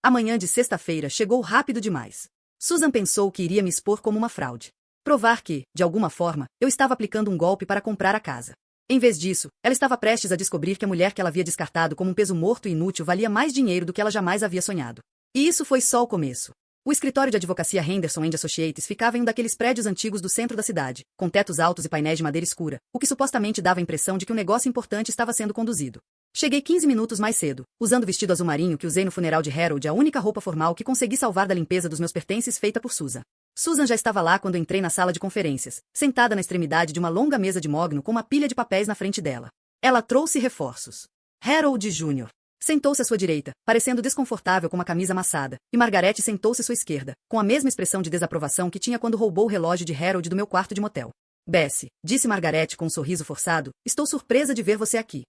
A manhã de sexta-feira chegou rápido demais. Susan pensou que iria me expor como uma fraude. Provar que, de alguma forma, eu estava aplicando um golpe para comprar a casa. Em vez disso, ela estava prestes a descobrir que a mulher que ela havia descartado como um peso morto e inútil valia mais dinheiro do que ela jamais havia sonhado. E isso foi só o começo. O escritório de advocacia Henderson & Associates ficava em um daqueles prédios antigos do centro da cidade, com tetos altos e painéis de madeira escura, o que supostamente dava a impressão de que um negócio importante estava sendo conduzido. Cheguei 15 minutos mais cedo, usando o vestido azul marinho que usei no funeral de Harold, a única roupa formal que consegui salvar da limpeza dos meus pertences feita por Susan. Susan já estava lá quando entrei na sala de conferências, sentada na extremidade de uma longa mesa de mogno com uma pilha de papéis na frente dela. Ela trouxe reforços. Harold Jr. Sentou-se à sua direita, parecendo desconfortável com uma camisa amassada, e Margarete sentou-se à sua esquerda, com a mesma expressão de desaprovação que tinha quando roubou o relógio de Harold do meu quarto de motel. Bessie, disse Margarete com um sorriso forçado, estou surpresa de ver você aqui.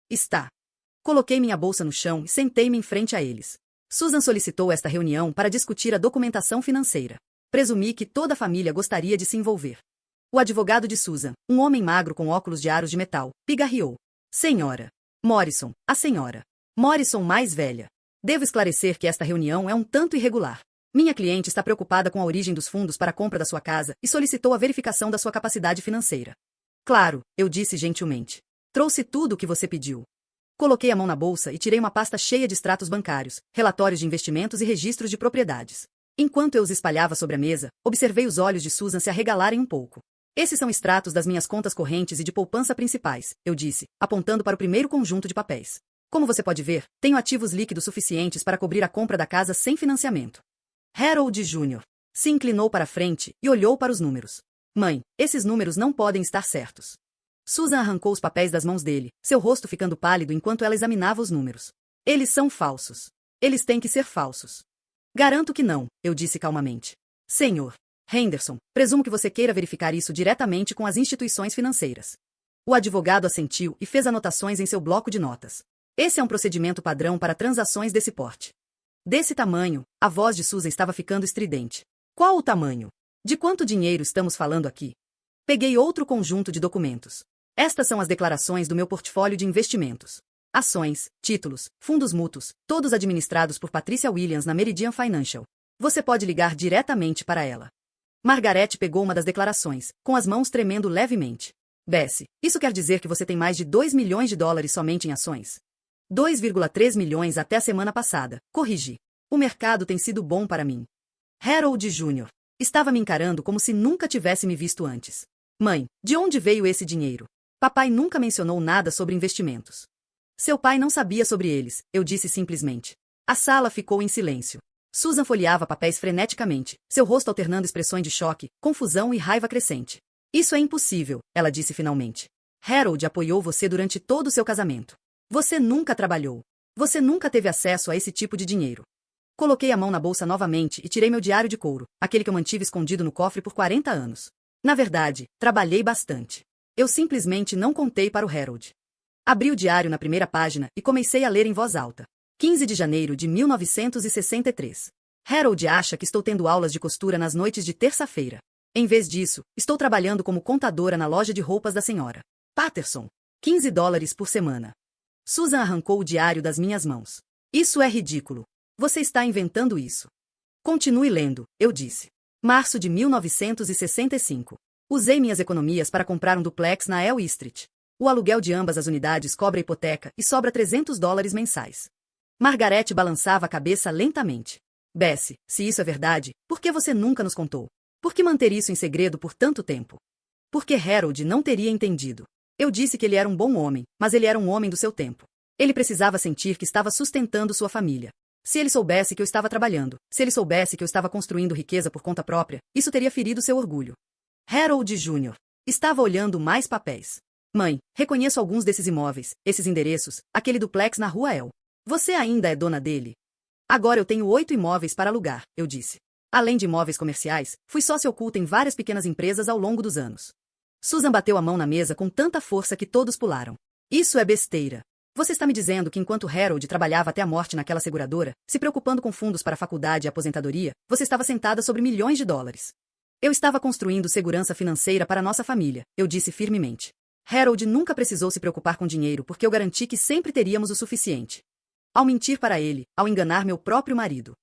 Está. Coloquei minha bolsa no chão e sentei-me em frente a eles. Susan solicitou esta reunião para discutir a documentação financeira. Presumi que toda a família gostaria de se envolver. O advogado de Susan, um homem magro com óculos de aros de metal, pigarreou. Senhora Morrison, a senhora Morrison mais velha. Devo esclarecer que esta reunião é um tanto irregular. Minha cliente está preocupada com a origem dos fundos para a compra da sua casa e solicitou a verificação da sua capacidade financeira. Claro, eu disse gentilmente. Trouxe tudo o que você pediu. Coloquei a mão na bolsa e tirei uma pasta cheia de extratos bancários, relatórios de investimentos e registros de propriedades. Enquanto eu os espalhava sobre a mesa, observei os olhos de Susan se arregalarem um pouco. Esses são extratos das minhas contas correntes e de poupança principais, eu disse, apontando para o primeiro conjunto de papéis. Como você pode ver, tenho ativos líquidos suficientes para cobrir a compra da casa sem financiamento. Harold Jr. se inclinou para frente e olhou para os números. Mãe, esses números não podem estar certos. Susan arrancou os papéis das mãos dele, seu rosto ficando pálido enquanto ela examinava os números. Eles são falsos. Eles têm que ser falsos. Garanto que não, eu disse calmamente. Senhor Henderson, presumo que você queira verificar isso diretamente com as instituições financeiras. O advogado assentiu e fez anotações em seu bloco de notas. Esse é um procedimento padrão para transações desse porte. Desse tamanho, a voz de Susan estava ficando estridente. Qual o tamanho? De quanto dinheiro estamos falando aqui? Peguei outro conjunto de documentos. Estas são as declarações do meu portfólio de investimentos. Ações, títulos, fundos mútuos, todos administrados por Patricia Williams na Meridian Financial. Você pode ligar diretamente para ela. Margaret pegou uma das declarações, com as mãos tremendo levemente. Bessie, isso quer dizer que você tem mais de 2 milhões de dólares somente em ações? 2,3 milhões até a semana passada, corrigi. O mercado tem sido bom para mim. Harold Jr. estava me encarando como se nunca tivesse me visto antes. Mãe, de onde veio esse dinheiro? Papai nunca mencionou nada sobre investimentos. Seu pai não sabia sobre eles, eu disse simplesmente. A sala ficou em silêncio. Susan folheava papéis freneticamente, seu rosto alternando expressões de choque, confusão e raiva crescente. Isso é impossível, ela disse finalmente. Harold apoiou você durante todo o seu casamento. Você nunca trabalhou. Você nunca teve acesso a esse tipo de dinheiro. Coloquei a mão na bolsa novamente e tirei meu diário de couro, aquele que eu mantive escondido no cofre por 40 anos. Na verdade, trabalhei bastante. Eu simplesmente não contei para o Harold. Abri o diário na primeira página e comecei a ler em voz alta. 15 de janeiro de 1963. Harold acha que estou tendo aulas de costura nas noites de terça-feira. Em vez disso, estou trabalhando como contadora na loja de roupas da senhora Patterson. 15 dólares por semana. Susan arrancou o diário das minhas mãos. Isso é ridículo. Você está inventando isso. Continue lendo, eu disse. Março de 1965. Usei minhas economias para comprar um duplex na Elm Street. O aluguel de ambas as unidades cobre a hipoteca e sobra 300 dólares mensais. Margaret balançava a cabeça lentamente. Bessie, se isso é verdade, por que você nunca nos contou? Por que manter isso em segredo por tanto tempo? Porque Harold não teria entendido. Eu disse que ele era um bom homem, mas ele era um homem do seu tempo. Ele precisava sentir que estava sustentando sua família. Se ele soubesse que eu estava trabalhando, se ele soubesse que eu estava construindo riqueza por conta própria, isso teria ferido seu orgulho. Harold Jr. estava olhando mais papéis. Mãe, reconheço alguns desses imóveis, esses endereços, aquele duplex na Rua El. Você ainda é dona dele? Agora eu tenho 8 imóveis para alugar, eu disse. Além de imóveis comerciais, fui sócia oculta em várias pequenas empresas ao longo dos anos. Susan bateu a mão na mesa com tanta força que todos pularam. Isso é besteira. Você está me dizendo que enquanto Harold trabalhava até a morte naquela seguradora, se preocupando com fundos para a faculdade e aposentadoria, você estava sentada sobre milhões de dólares. Eu estava construindo segurança financeira para nossa família, eu disse firmemente. Harold nunca precisou se preocupar com dinheiro porque eu garanti que sempre teríamos o suficiente. Ao mentir para ele, ao enganar meu próprio marido.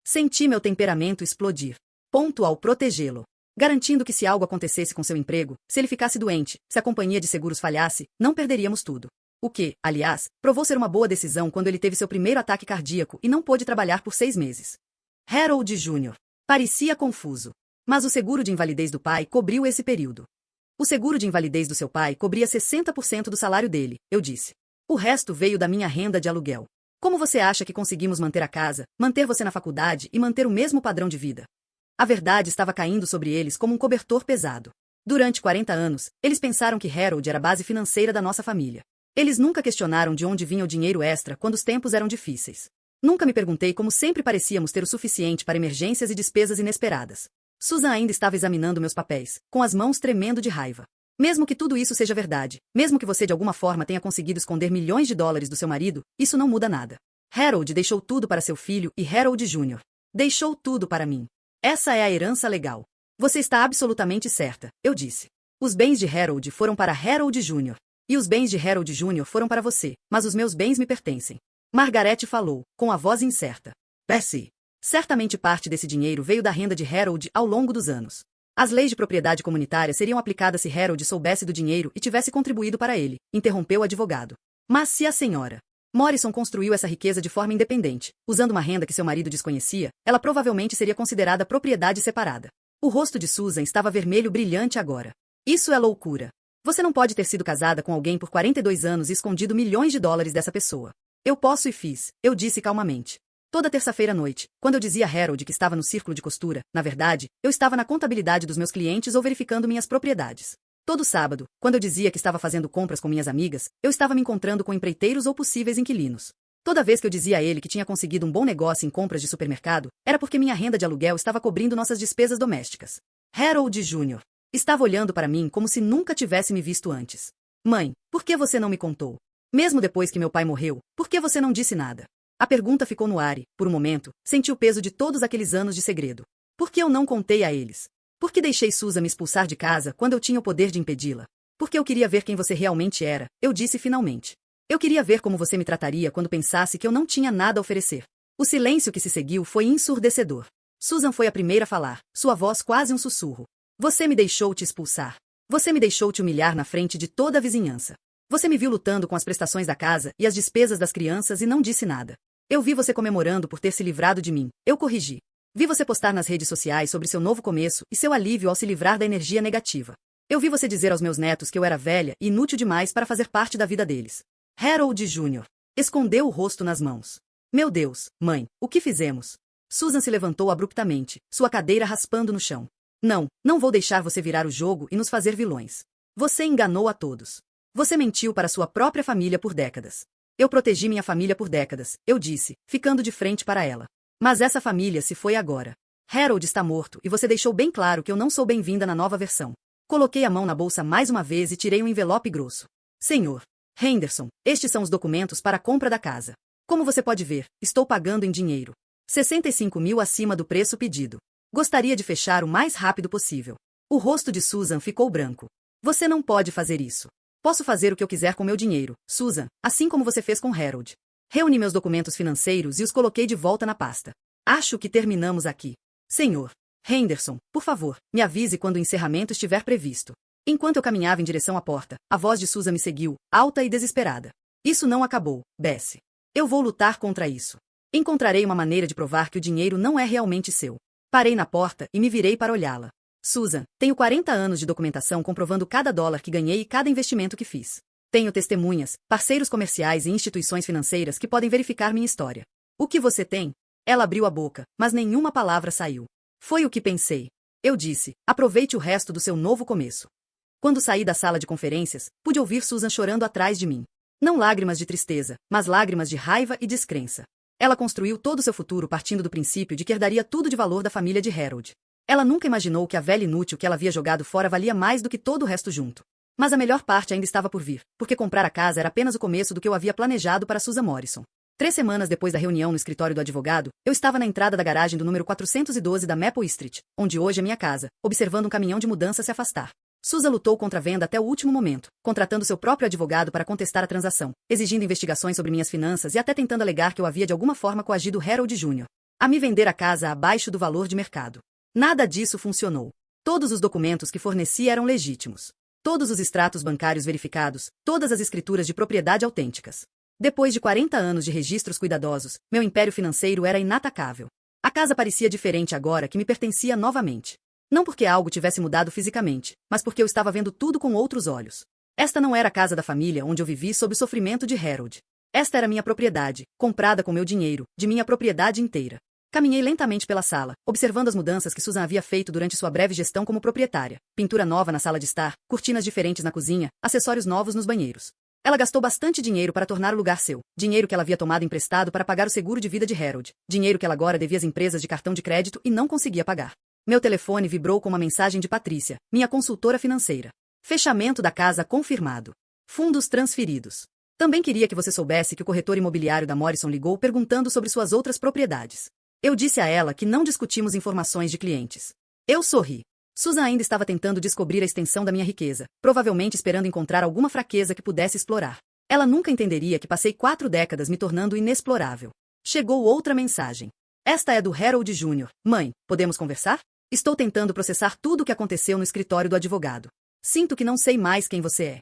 Senti meu temperamento explodir. Ponto ao protegê-lo. Garantindo que se algo acontecesse com seu emprego, se ele ficasse doente, se a companhia de seguros falhasse, não perderíamos tudo. O que, aliás, provou ser uma boa decisão quando ele teve seu primeiro ataque cardíaco e não pôde trabalhar por 6 meses. Harold Jr. parecia confuso. Mas o seguro de invalidez do pai cobriu esse período. O seguro de invalidez do seu pai cobria 60% do salário dele, eu disse. O resto veio da minha renda de aluguel. Como você acha que conseguimos manter a casa, manter você na faculdade e manter o mesmo padrão de vida? A verdade estava caindo sobre eles como um cobertor pesado. Durante 40 anos, eles pensaram que Harold era a base financeira da nossa família. Eles nunca questionaram de onde vinha o dinheiro extra quando os tempos eram difíceis. Nunca me perguntei como sempre parecíamos ter o suficiente para emergências e despesas inesperadas. Susan ainda estava examinando meus papéis, com as mãos tremendo de raiva. Mesmo que tudo isso seja verdade, mesmo que você de alguma forma tenha conseguido esconder milhões de dólares do seu marido, isso não muda nada. Harold deixou tudo para seu filho e Harold Jr. deixou tudo para mim. Essa é a herança legal. Você está absolutamente certa, eu disse. Os bens de Harold foram para Harold Jr. E os bens de Harold Jr. foram para você, mas os meus bens me pertencem. Margaret falou, com a voz incerta. Bessie. Certamente parte desse dinheiro veio da renda de Harold ao longo dos anos. As leis de propriedade comunitária seriam aplicadas se Harold soubesse do dinheiro e tivesse contribuído para ele, interrompeu o advogado. Mas se a senhora Morrison construiu essa riqueza de forma independente, usando uma renda que seu marido desconhecia, ela provavelmente seria considerada propriedade separada. O rosto de Susan estava vermelho brilhante agora. Isso é loucura. Você não pode ter sido casada com alguém por 42 anos e escondido milhões de dólares dessa pessoa. Eu posso e fiz, eu disse calmamente. Toda terça-feira à noite, quando eu dizia a Harold que estava no círculo de costura, na verdade, eu estava na contabilidade dos meus clientes ou verificando minhas propriedades. Todo sábado, quando eu dizia que estava fazendo compras com minhas amigas, eu estava me encontrando com empreiteiros ou possíveis inquilinos. Toda vez que eu dizia a ele que tinha conseguido um bom negócio em compras de supermercado, era porque minha renda de aluguel estava cobrindo nossas despesas domésticas. Harold Jr. estava olhando para mim como se nunca tivesse me visto antes. Mãe, por que você não me contou? Mesmo depois que meu pai morreu, por que você não disse nada? A pergunta ficou no ar e, por um momento, senti o peso de todos aqueles anos de segredo. Por que eu não contei a eles? Por que deixei Susan me expulsar de casa quando eu tinha o poder de impedi-la? Porque eu queria ver quem você realmente era, eu disse finalmente. Eu queria ver como você me trataria quando pensasse que eu não tinha nada a oferecer. O silêncio que se seguiu foi ensurdecedor. Susan foi a primeira a falar, sua voz quase um sussurro. Você me deixou te expulsar. Você me deixou te humilhar na frente de toda a vizinhança. Você me viu lutando com as prestações da casa e as despesas das crianças e não disse nada. Eu vi você comemorando por ter se livrado de mim. Eu corrigi. Vi você postar nas redes sociais sobre seu novo começo e seu alívio ao se livrar da energia negativa. Eu vi você dizer aos meus netos que eu era velha e inútil demais para fazer parte da vida deles. Harold Jr. escondeu o rosto nas mãos. Meu Deus, mãe, o que fizemos? Susan se levantou abruptamente, sua cadeira raspando no chão. Não vou deixar você virar o jogo e nos fazer vilões. Você enganou a todos. Você mentiu para sua própria família por décadas. Eu protegi minha família por décadas, eu disse, ficando de frente para ela. Mas essa família se foi agora. Harold está morto e você deixou bem claro que eu não sou bem-vinda na nova versão. Coloquei a mão na bolsa mais uma vez e tirei um envelope grosso. Senhor Henderson, estes são os documentos para a compra da casa. Como você pode ver, estou pagando em dinheiro. 65 mil acima do preço pedido. Gostaria de fechar o mais rápido possível. O rosto de Susan ficou branco. Você não pode fazer isso. Posso fazer o que eu quiser com meu dinheiro, Susan, assim como você fez com Harold. Reuni meus documentos financeiros e os coloquei de volta na pasta. Acho que terminamos aqui. Senhor Henderson, por favor, me avise quando o encerramento estiver previsto. Enquanto eu caminhava em direção à porta, a voz de Susan me seguiu, alta e desesperada. Isso não acabou, Bessie. Eu vou lutar contra isso. Encontrarei uma maneira de provar que o dinheiro não é realmente seu. Parei na porta e me virei para olhá-la. Susan, tenho 40 anos de documentação comprovando cada dólar que ganhei e cada investimento que fiz. Tenho testemunhas, parceiros comerciais e instituições financeiras que podem verificar minha história. O que você tem? Ela abriu a boca, mas nenhuma palavra saiu. Foi o que pensei. Eu disse, aproveite o resto do seu novo começo. Quando saí da sala de conferências, pude ouvir Susan chorando atrás de mim. Não lágrimas de tristeza, mas lágrimas de raiva e descrença. Ela construiu todo o seu futuro partindo do princípio de que herdaria tudo de valor da família de Harold. Ela nunca imaginou que a velha inútil que ela havia jogado fora valia mais do que todo o resto junto. Mas a melhor parte ainda estava por vir, porque comprar a casa era apenas o começo do que eu havia planejado para Susan Morrison. 3 semanas depois da reunião no escritório do advogado, eu estava na entrada da garagem do número 412 da Maple Street, onde hoje é minha casa, observando um caminhão de mudança se afastar. Susan lutou contra a venda até o último momento, contratando seu próprio advogado para contestar a transação, exigindo investigações sobre minhas finanças e até tentando alegar que eu havia de alguma forma coagido Harold Jr. a me vender a casa abaixo do valor de mercado. Nada disso funcionou. Todos os documentos que forneci eram legítimos. Todos os extratos bancários verificados, todas as escrituras de propriedade autênticas. Depois de 40 anos de registros cuidadosos, meu império financeiro era inatacável. A casa parecia diferente agora que me pertencia novamente. Não porque algo tivesse mudado fisicamente, mas porque eu estava vendo tudo com outros olhos. Esta não era a casa da família onde eu vivi sob o sofrimento de Harold. Esta era minha propriedade, comprada com meu dinheiro, de minha propriedade inteira. Caminhei lentamente pela sala, observando as mudanças que Susan havia feito durante sua breve gestão como proprietária. Pintura nova na sala de estar, cortinas diferentes na cozinha, acessórios novos nos banheiros. Ela gastou bastante dinheiro para tornar o lugar seu. Dinheiro que ela havia tomado emprestado para pagar o seguro de vida de Harold. Dinheiro que ela agora devia às empresas de cartão de crédito e não conseguia pagar. Meu telefone vibrou com uma mensagem de Patrícia, minha consultora financeira. Fechamento da casa confirmado. Fundos transferidos. Também queria que você soubesse que o corretor imobiliário da Morrison ligou perguntando sobre suas outras propriedades. Eu disse a ela que não discutimos informações de clientes. Eu sorri. Susan ainda estava tentando descobrir a extensão da minha riqueza, provavelmente esperando encontrar alguma fraqueza que pudesse explorar. Ela nunca entenderia que passei 4 décadas me tornando inexplorável. Chegou outra mensagem. Esta é do Harold Jr. Mãe, podemos conversar? Estou tentando processar tudo o que aconteceu no escritório do advogado. Sinto que não sei mais quem você é.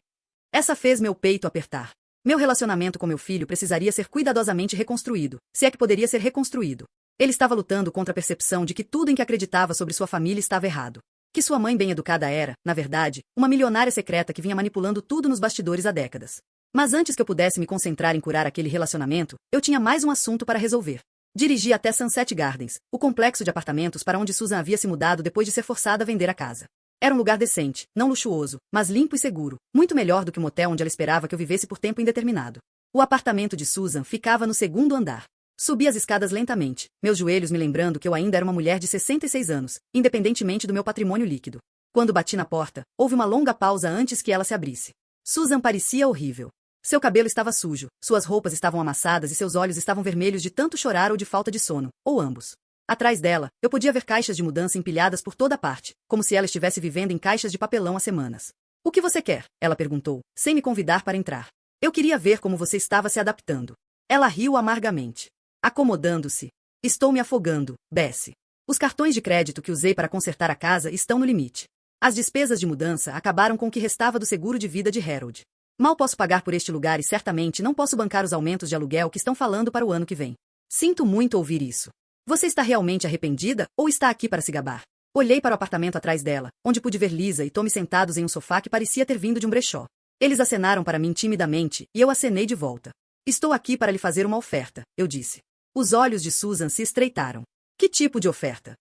Essa fez meu peito apertar. Meu relacionamento com meu filho precisaria ser cuidadosamente reconstruído, se é que poderia ser reconstruído. Ele estava lutando contra a percepção de que tudo em que acreditava sobre sua família estava errado. Que sua mãe bem-educada era, na verdade, uma milionária secreta que vinha manipulando tudo nos bastidores há décadas. Mas antes que eu pudesse me concentrar em curar aquele relacionamento, eu tinha mais um assunto para resolver. Dirigi até Sunset Gardens, o complexo de apartamentos para onde Susan havia se mudado depois de ser forçada a vender a casa. Era um lugar decente, não luxuoso, mas limpo e seguro, muito melhor do que o motel onde ela esperava que eu vivesse por tempo indeterminado. O apartamento de Susan ficava no segundo andar. Subi as escadas lentamente, meus joelhos me lembrando que eu ainda era uma mulher de 66 anos, independentemente do meu patrimônio líquido. Quando bati na porta, houve uma longa pausa antes que ela se abrisse. Susan parecia horrível. Seu cabelo estava sujo, suas roupas estavam amassadas e seus olhos estavam vermelhos de tanto chorar ou de falta de sono, ou ambos. Atrás dela, eu podia ver caixas de mudança empilhadas por toda parte, como se ela estivesse vivendo em caixas de papelão há semanas. O que você quer? Ela perguntou, sem me convidar para entrar. Eu queria ver como você estava se adaptando. Ela riu amargamente. Acomodando-se. Estou me afogando, Bessie. Os cartões de crédito que usei para consertar a casa estão no limite. As despesas de mudança acabaram com o que restava do seguro de vida de Harold. Mal posso pagar por este lugar e certamente não posso bancar os aumentos de aluguel que estão falando para o ano que vem. Sinto muito ouvir isso. Você está realmente arrependida ou está aqui para se gabar? Olhei para o apartamento atrás dela, onde pude ver Lisa e Tommy sentados em um sofá que parecia ter vindo de um brechó. Eles acenaram para mim timidamente e eu acenei de volta. Estou aqui para lhe fazer uma oferta, eu disse. Os olhos de Susan se estreitaram. Que tipo de oferta?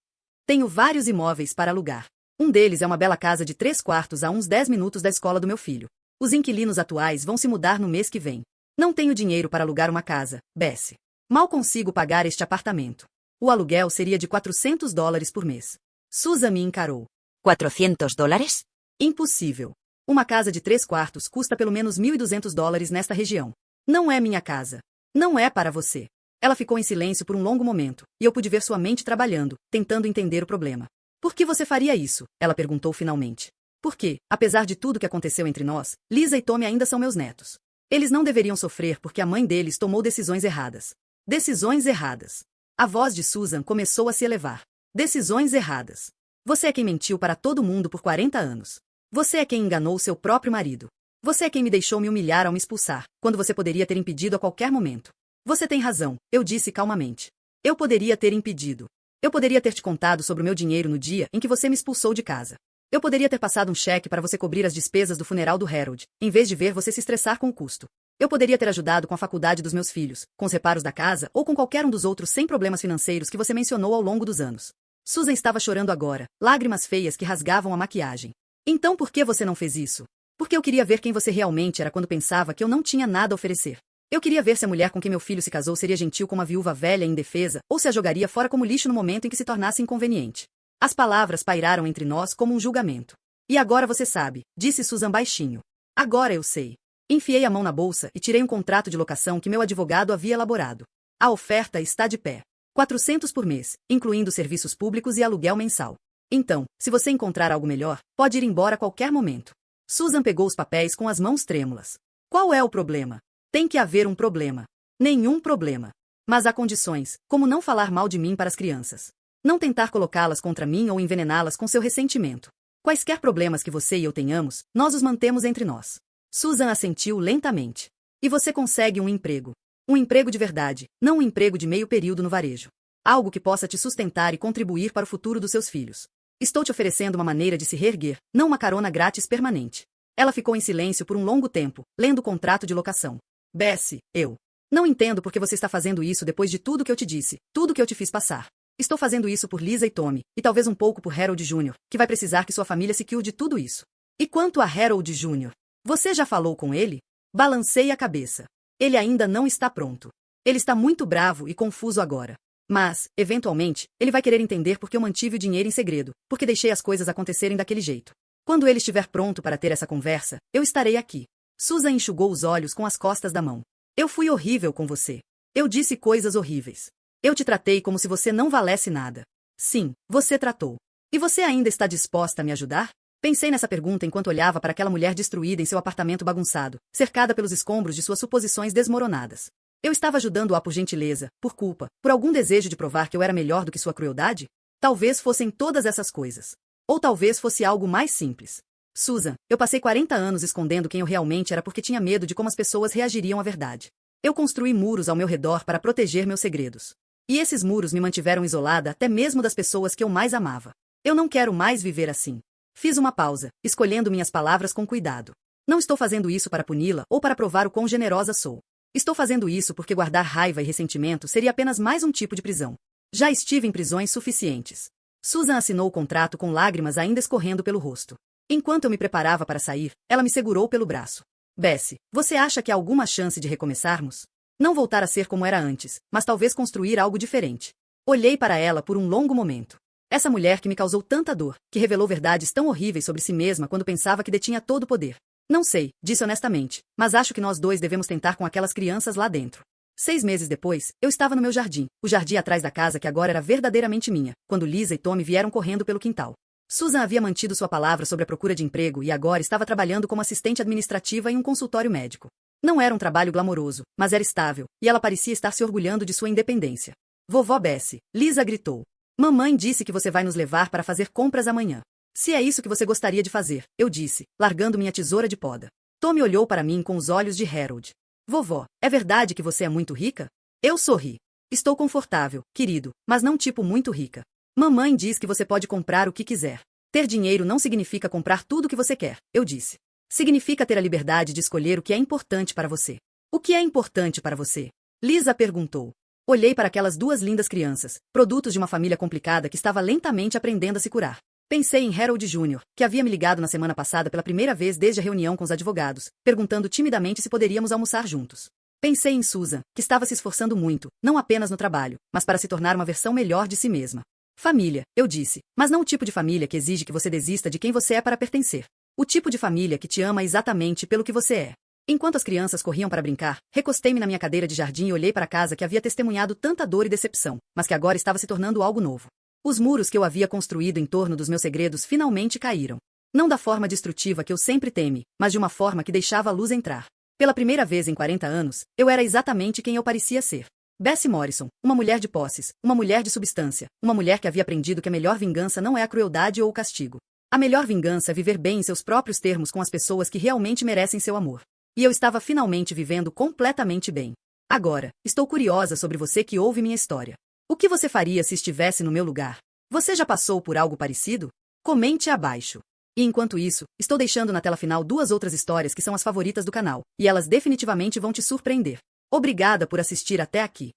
Tenho vários imóveis para alugar. Um deles é uma bela casa de 3 quartos a uns 10 minutos da escola do meu filho. Os inquilinos atuais vão se mudar no mês que vem. Não tenho dinheiro para alugar uma casa, Bessie. Mal consigo pagar este apartamento. O aluguel seria de $400 por mês. Susan me encarou. $400? Impossível. Uma casa de 3 quartos custa pelo menos $1.200 nesta região. Não é minha casa. Não é para você. Ela ficou em silêncio por um longo momento, e eu pude ver sua mente trabalhando, tentando entender o problema. Por que você faria isso? Ela perguntou finalmente. Porque, apesar de tudo que aconteceu entre nós, Lisa e Tommy ainda são meus netos. Eles não deveriam sofrer porque a mãe deles tomou decisões erradas. Decisões erradas. A voz de Susan começou a se elevar. Decisões erradas. Você é quem mentiu para todo mundo por 40 anos. Você é quem enganou seu próprio marido. Você é quem me deixou me humilhar ao me expulsar, quando você poderia ter impedido a qualquer momento. Você tem razão, eu disse calmamente. Eu poderia ter impedido. Eu poderia ter te contado sobre o meu dinheiro no dia em que você me expulsou de casa. Eu poderia ter passado um cheque para você cobrir as despesas do funeral do Harold, em vez de ver você se estressar com o custo. Eu poderia ter ajudado com a faculdade dos meus filhos, com os reparos da casa ou com qualquer um dos outros 100 problemas financeiros que você mencionou ao longo dos anos. Susan estava chorando agora, lágrimas feias que rasgavam a maquiagem. Então por que você não fez isso? Porque eu queria ver quem você realmente era quando pensava que eu não tinha nada a oferecer. Eu queria ver se a mulher com quem meu filho se casou seria gentil com uma viúva velha e indefesa, ou se a jogaria fora como lixo no momento em que se tornasse inconveniente. As palavras pairaram entre nós como um julgamento. E agora você sabe, disse Susan baixinho. Agora eu sei. Enfiei a mão na bolsa e tirei um contrato de locação que meu advogado havia elaborado. A oferta está de pé. 400 por mês, incluindo serviços públicos e aluguel mensal. Então, se você encontrar algo melhor, pode ir embora a qualquer momento. Susan pegou os papéis com as mãos trêmulas. Qual é o problema? Tem que haver um problema. Nenhum problema. Mas há condições, como não falar mal de mim para as crianças. Não tentar colocá-las contra mim ou envenená-las com seu ressentimento. Quaisquer problemas que você e eu tenhamos, nós os mantemos entre nós. Susan assentiu lentamente. E você consegue um emprego. Um emprego de verdade, não um emprego de meio período no varejo. Algo que possa te sustentar e contribuir para o futuro dos seus filhos. Estou te oferecendo uma maneira de se reerguer, não uma carona grátis permanente. Ela ficou em silêncio por um longo tempo, lendo o contrato de locação. Bessie, eu não entendo por que você está fazendo isso depois de tudo que eu te disse, tudo que eu te fiz passar. Estou fazendo isso por Lisa e Tommy, e talvez um pouco por Harold Jr., que vai precisar que sua família se cure de tudo isso. E quanto a Harold Jr., você já falou com ele? Balancei a cabeça. Ele ainda não está pronto. Ele está muito bravo e confuso agora. Mas, eventualmente, ele vai querer entender por que eu mantive o dinheiro em segredo, porque deixei as coisas acontecerem daquele jeito. Quando ele estiver pronto para ter essa conversa, eu estarei aqui. Susan enxugou os olhos com as costas da mão. Eu fui horrível com você. Eu disse coisas horríveis. Eu te tratei como se você não valesse nada. Sim, você tratou. E você ainda está disposta a me ajudar? Pensei nessa pergunta enquanto olhava para aquela mulher destruída em seu apartamento bagunçado, cercada pelos escombros de suas suposições desmoronadas. Eu estava ajudando-a por gentileza, por culpa, por algum desejo de provar que eu era melhor do que sua crueldade? Talvez fossem todas essas coisas. Ou talvez fosse algo mais simples. Susan, eu passei 40 anos escondendo quem eu realmente era porque tinha medo de como as pessoas reagiriam à verdade. Eu construí muros ao meu redor para proteger meus segredos. E esses muros me mantiveram isolada até mesmo das pessoas que eu mais amava. Eu não quero mais viver assim. Fiz uma pausa, escolhendo minhas palavras com cuidado. Não estou fazendo isso para puni-la ou para provar o quão generosa sou. Estou fazendo isso porque guardar raiva e ressentimento seria apenas mais um tipo de prisão. Já estive em prisões suficientes. Susan assinou o contrato com lágrimas ainda escorrendo pelo rosto. Enquanto eu me preparava para sair, ela me segurou pelo braço. Bessie, você acha que há alguma chance de recomeçarmos? Não voltar a ser como era antes, mas talvez construir algo diferente. Olhei para ela por um longo momento. Essa mulher que me causou tanta dor, que revelou verdades tão horríveis sobre si mesma quando pensava que detinha todo o poder. Não sei, disse honestamente, mas acho que nós dois devemos tentar com aquelas crianças lá dentro. 6 meses depois, eu estava no meu jardim, o jardim atrás da casa que agora era verdadeiramente minha, quando Lisa e Tommy vieram correndo pelo quintal. Susan havia mantido sua palavra sobre a procura de emprego e agora estava trabalhando como assistente administrativa em um consultório médico. Não era um trabalho glamouroso, mas era estável, e ela parecia estar se orgulhando de sua independência. Vovó Bessie, Lisa gritou. Mamãe disse que você vai nos levar para fazer compras amanhã. Se é isso que você gostaria de fazer, eu disse, largando minha tesoura de poda. Tommy olhou para mim com os olhos de Harold. Vovó, é verdade que você é muito rica? Eu sorri. Estou confortável, querido, mas não tipo muito rica. Mamãe diz que você pode comprar o que quiser. Ter dinheiro não significa comprar tudo o que você quer, eu disse. Significa ter a liberdade de escolher o que é importante para você. O que é importante para você? Lisa perguntou. Olhei para aquelas duas lindas crianças, produtos de uma família complicada que estava lentamente aprendendo a se curar. Pensei em Harold Jr., que havia me ligado na semana passada pela primeira vez desde a reunião com os advogados, perguntando timidamente se poderíamos almoçar juntos. Pensei em Susan, que estava se esforçando muito, não apenas no trabalho, mas para se tornar uma versão melhor de si mesma. Família, eu disse, mas não o tipo de família que exige que você desista de quem você é para pertencer. O tipo de família que te ama exatamente pelo que você é. Enquanto as crianças corriam para brincar, recostei-me na minha cadeira de jardim e olhei para a casa que havia testemunhado tanta dor e decepção, mas que agora estava se tornando algo novo. Os muros que eu havia construído em torno dos meus segredos finalmente caíram. Não da forma destrutiva que eu sempre teme, mas de uma forma que deixava a luz entrar. Pela primeira vez em 40 anos, eu era exatamente quem eu parecia ser. Bessie Morrison, uma mulher de posses, uma mulher de substância, uma mulher que havia aprendido que a melhor vingança não é a crueldade ou o castigo. A melhor vingança é viver bem em seus próprios termos com as pessoas que realmente merecem seu amor. E eu estava finalmente vivendo completamente bem. Agora, estou curiosa sobre você que ouve minha história. O que você faria se estivesse no meu lugar? Você já passou por algo parecido? Comente abaixo. E enquanto isso, estou deixando na tela final 2 outras histórias que são as favoritas do canal, e elas definitivamente vão te surpreender. Obrigada por assistir até aqui.